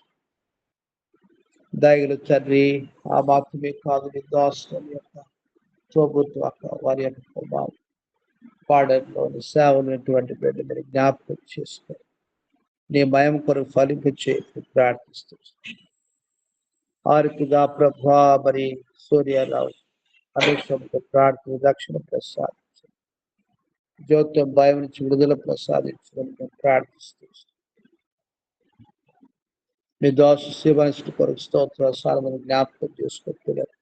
దయలు తండ్రి. ఆ మాత్రమే కాదు మీ దాసుల యొక్క తోబుట్టు వారి యొక్క కుమారు పాడలోని సేవలున్నటువంటి బిడ్డ మీరు జ్ఞాపకం చేసుకోండి. నీ మయం కొరకు ఫలింపచే ప్రార్థిస్తుంది. ఆ రీతిగా ప్రభా మరి సూర్యరావు అనేక ప్రార్థన రక్షణ ప్రసాదించండి. జ్యోత్యం భయం నుంచి విడుదల ప్రసాదించడం ప్రార్థిస్తూ మీ దోష శివానికి కొరకు స్తోత్ర సారమని జ్ఞాపకం చేసుకుంటున్నారు.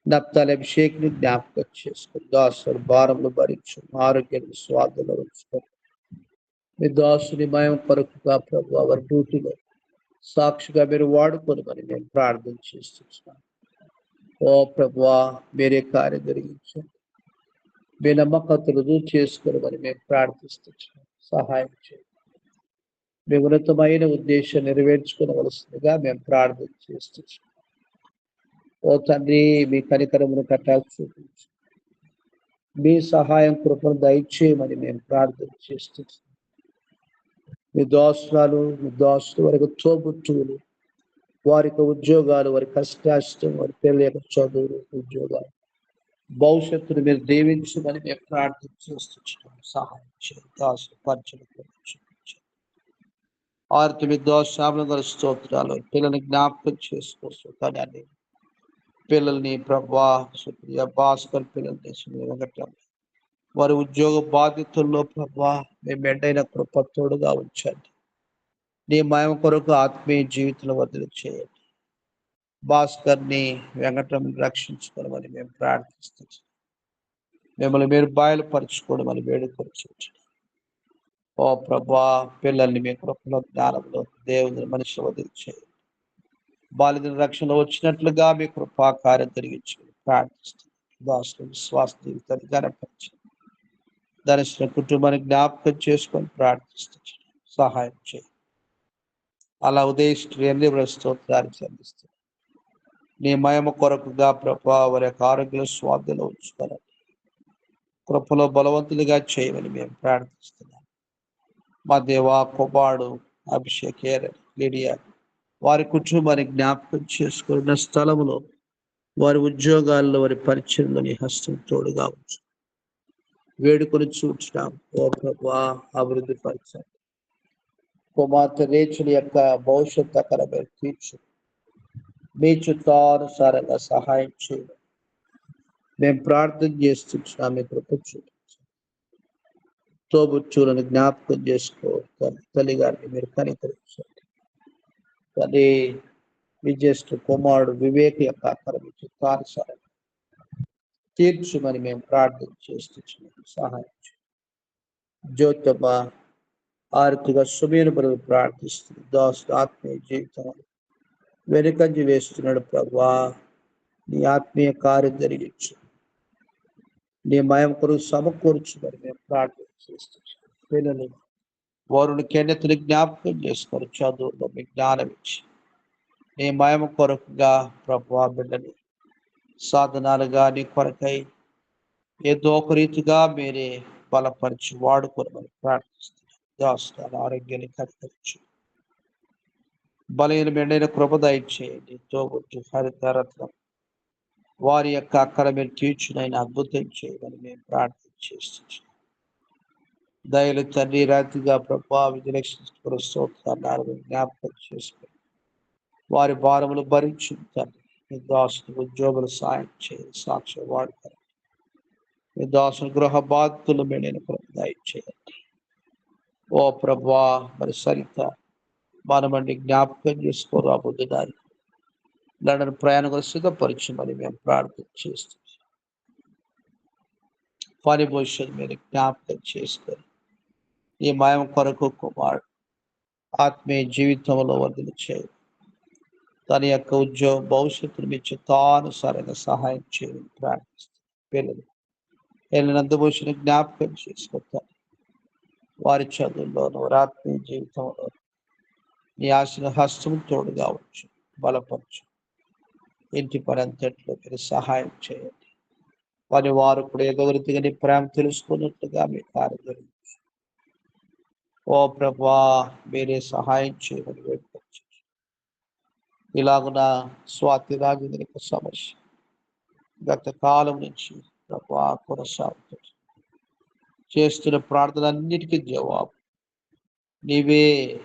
నప్తాలి అభిషేక్ని జ్ఞాపకం చేసుకుని దాసుడు భారములు భరించు ఆరోగ్యం స్వార్థలో ఉంచుకొని మీ దాసుని మయం కొరకుగా ప్రభు వారి డ్యూటీలో సాక్షిగా మీరు వాడుకొని మరి మేము ప్రార్థన చేస్తున్నాం. ఓ ప్రభువా మీరే కార్యం జరిగించండి. మీ నమ్మకం రుజువు చేసుకొని మరి మేము ప్రార్థిస్తున్నాం. సహాయం చేయండి. మీ ఉన్నతమైన ఉద్దేశం నెరవేర్చుకోవలసిందిగా మేము ప్రార్థన చేస్తున్నాం. ఓ తండ్రి మీ కనికరమును కటాక్ష చూపించు. మీ సహాయం కృపను దయచేయమని మేము ప్రార్థన చేస్తున్నాం. మీ దోషాలు మీ దోషుల వరకు తోబుట్టువులు వారికి ఉద్యోగాలు, వారి కష్టాష్టం, వారి పిల్లల యొక్క చదువులు, ఉద్యోగాలు, భవిష్యత్తును మీరు దీవించమని మేము ప్రార్థన చేస్తున్నాం. సహాయం చేయండి. దాసు పరిచయం ఆర్తి విద్వాసాములు గల స్తోత్రాలు. పిల్లల్ని జ్ఞాపకం చేసుకోవాలి. పిల్లల్ని ప్రభా సుప్రియ భాస్కర్ పిల్లల్ని వెంకటం వారి ఉద్యోగ బాధ్యతల్లో ప్రభా మేము మెండైన కృప తోడుగా ఉంచండి. నీ మహిమ కొరకు ఆత్మీయ జీవితంలో వదిలి చేయండి. భాస్కర్ని వెంకటం రక్షించుకోవమని మేము ప్రార్థిస్తున్నాం. మిమ్మల్ని మీరు బయలుపరచుకోవడమని వేడుకొచ్చు. ఓ ప్రభా పిల్లల్ని మీ కృపలో జ్ఞానంలో దేవుని మనిషి వదిలి చేయండి. బాలిన రక్షణ వచ్చినట్లుగా మీ కృపా కార్యం జరిగించి ప్రార్థిస్తుంది. దాసులు విశ్వాస జీవితాన్ని గణపరిచి దర్శన కుటుంబాన్ని జ్ఞాపకం చేసుకొని ప్రార్థిస్తుంది. సహాయం చేయండి. అలా ఉదయిష్టి స్తోత్రాన్ని చెల్లిస్తుంది. నీ మహిమ కొరకుగా ప్రభా వారి యొక్క ఆరోగ్య స్వాధీనంలో ఉంచుకోవాలి. కృపలో బలవంతులుగా చేయమని మేము ప్రార్థిస్తున్నాం. మా దేవా కుమారుడు అభిషేక్ లిడియా వారి కుటుంబాన్ని జ్ఞాపకం చేసుకున్న స్థలంలో వారి ఉద్యోగాల్లో వారి పరిచయంలో నీ హస్తం తోడుగా ఉంచు. వేడుకొని చూచున్నాం. ఓ ప్రభా అభివృద్ధి పరచండి. కుమార్తె రేచుల యొక్క భవిష్యత్తు అక్కడ మీరు తీర్చు. మీ చిత్తానుసారంగా సహాయం చేయండి. మేము ప్రార్థన చేస్తున్నాం. మీ కృప చూపించండి. తోబుచ్చులను జ్ఞాపకం చేసుకో. తల్లి గారిని మీరు కనికరించండి. అది విజయస్ట్ కుమారుడు వివేక్ యొక్క అక్కడి చిత్తానుసారం తీర్చుమని మేము ప్రార్థన చేస్తున్నాం. సహాయం జ్యోతిబ ఆర్థిక సుమీను బరువు ప్రార్థిస్తుంది. దాసు ఆత్మీయ జీవితం వెనుకంజి వేస్తున్నాడు. ప్రభా నీ ఆత్మీయ కార్యం జరిగించు. నీ మయం కొరకు సమకూర్చుమని మేము ప్రార్థన చేస్తున్నాం. పిల్లలు వారుని కెన్నెతని జ్ఞాపకం చేసుకొని చదువులో మీ జ్ఞానం ఇచ్చి నీ మయం కొరకుగా ప్రభా బిడ్డని సాధనాలుగా నీ కొరకై ఏదో ఒక రీతిగా మీరే బలపరిచి వాడుకోమని ప్రార్థిస్తున్నాం. దాస్తాను ఆరోగ్యాన్ని కనికరించు. బలైన మెండైన కృప దయచేయండి. తోబుట్టు హరితరత్నం వారి యొక్క అక్కడ మీరు తీర్చునైన అద్భుతం చేయమని మేము ప్రార్థన చేస్తున్నాం. దయలు తండ్రి రాతిగా ప్రభా విజయలక్ష్మి స్తోత్రాలు జ్ఞాపకం చేసుకుని వారి భారములు భరించుతారు. మీ దాసుని ఉద్యోగులు సాయం చేయండి. సాక్ష్యం వాడతారు. మీ దాసుని గృహ బాధితులు మెండైన కృప దయచేయండి. ఓ ప్రభా మరి సరిత మనమండి జ్ఞాపకం చేసుకోరు. ఆ బుద్ధిదారి లండన్ ప్రయాణం సిద్ధపరచమని మేము ప్రార్థన చేస్తున్నాం. పని భవిష్యత్తు మీరు జ్ఞాపకం చేసుకొని ఈ మయం కొరకు కుమారుడు ఆత్మీయ జీవితంలో వదిలి చేయండి. తన యొక్క ఉద్యోగ భవిష్యత్తును మీ చిత్తానుసారంగా సహాయం చేయమని ప్రార్థిస్తాం. పిల్లలు వెళ్ళినందుభూషణ జ్ఞాపకం చేసుకుంటారు. వారి చదువుల్లోనూ వారి ఆత్మీయ జీవితంలో నీ ఆశను హస్తం తోడుగా వచ్చు. బలపరచు. ఇంటి పని అంతట్లో మీరు సహాయం చేయండి. వారు కూడా ఏదో రీతిగా నీ ప్రేమ తెలుసుకున్నట్లుగా మీ కార్యం జరిగించు. ఓ ప్రభా మీరే సహాయం చేయమని వేడుకొచ్చు. ఇలాగున స్వాతి రాజేంద్ర యొక్క సమస్య గత కాలం నుంచి ప్రభా కొనసాగుతుంది. చేస్తున్న ప్రార్థనలన్నిటికీ జవాబు నీవే.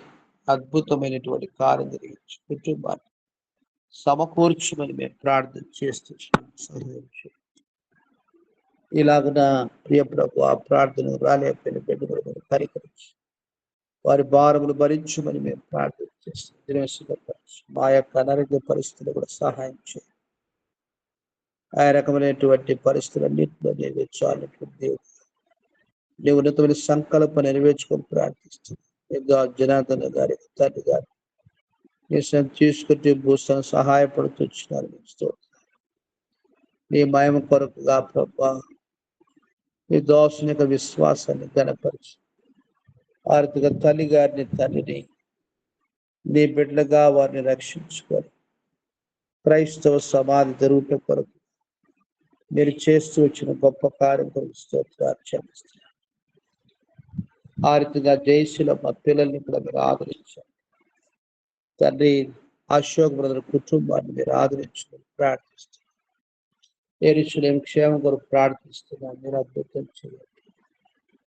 అద్భుతమైనటువంటి కార్యం జరిగించు. కుటుంబాన్ని సమకూర్చుమని మేము ప్రార్థన చేస్తున్నాం. సహాయం చేయండి. ఇలాగున ప్రియ ప్రభు ఆ ప్రార్థన రాలేకపోయిన బిడ్డలు పరికరించి వారి భారములు భరించుమని మేము ప్రార్థన చేస్తాం. మా యొక్క అనారోగ్య పరిస్థితులు కూడా సహాయం చేయండి. ఆ రకమైనటువంటి పరిస్థితులన్నింటిలో నెరవేర్చాలన్నటువంటి దేవుడు నీ ఉన్నతమైన సంకల్ప నెరవేర్చుకొని ప్రార్థిస్తుంది. జనార్దన్ గారి తండ్రి గారు తీసుకుంటే భూస్థానం సహాయపడుతున్నారు. నీ మహిమ కొరకుగా ప్రభా నీ దోషుని యొక్క విశ్వాసాన్ని గణపరిచి ఆర్థిక తల్లి గారిని తండ్రిని నీ బిడ్డలుగా వారిని రక్షించుకొని క్రైస్తవ సమాధి జరుగుట కొరకు మీరు చేస్తూ వచ్చిన గొప్ప కార్యం కొరకు స్తోత్రాలు చెల్లిస్తున్నారు. ఆ రీతిగా జయశీల మా పిల్లల్ని కూడా మీరు ఆదరించారు తండ్రి. అశోక్ బ్రదర్ కుటుంబాన్ని మీరు ఆదరించుకొని ప్రార్థిస్తున్నాను. యెరూషలేము క్షేమం కొరకు ప్రార్థిస్తున్నాను. మీరు అద్భుతం చేయండి.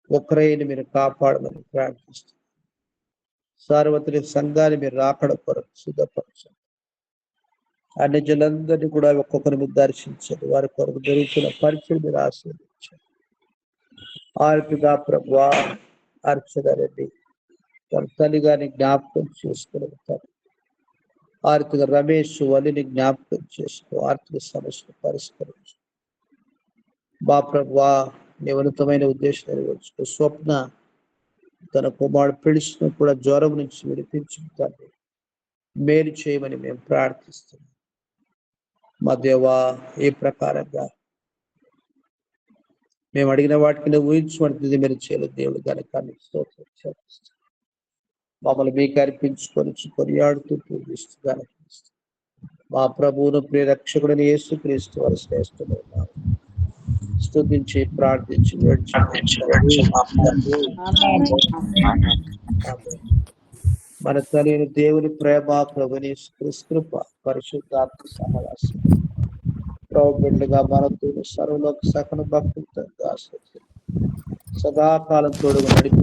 ఒక్కరైనా మీరు కాపాడమని ప్రార్థిస్తున్నాను. సార్వత్రిక సంఘాన్ని మీరు రాకడ కొరకు సిద్ధపరచండి. అన్ని జనులందరినీ కూడా ఒక్కొక్కరి మీరు దర్శించండి. వారి కొరకు జరుగుతున్న పరిచయం మీరు ఆశీర్వదించండి. ఆర్పిగా ప్రభువా అర్చగారెడ్డి తన తల్లి గారిని జ్ఞాపకం చేసుకోగలుగుతారు. ఆర్థిక రమేష్ వలిని జ్ఞాపకం చేసుకో, ఆర్థిక సమస్యను పరిష్కరించు. మా ప్రభువా నీ ఉన్నతమైన ఉద్దేశం నెరవేర్చుకో. స్వప్న తన కుమారుడు పిలిచిన కూడా జ్వరం నుంచి విడిపించుతాన్ని మేలు చేయమని మేము ప్రార్థిస్తున్నాం. మా దేవా ఏ ప్రకారంగా మేము అడిగిన వాటికి ఊహించబడుతుంది మీరు చేయలేదు. దేవుడు గనకాన్ని స్తోత్రం చెల్లిస్తాం. మమ్మల్ని మీకు అర్పించుకొని కొనియాడుతూ పూజిస్తూ గనకిస్తూ మా ప్రభువును ప్రియ రక్షకుడిని యేసుక్రీస్తు వారి శ్రేష్ఠమైన స్తుతించి ప్రార్థించి మన తల్లి దేవుని ప్రేమ, ప్రభుని కృప, పరిశుద్ధాత్మ సహవాసం ప్రభు బిడ్డగా మనతో సర్వలోక సకల భక్తులతో సదాకాలం తోడుగా నడిపి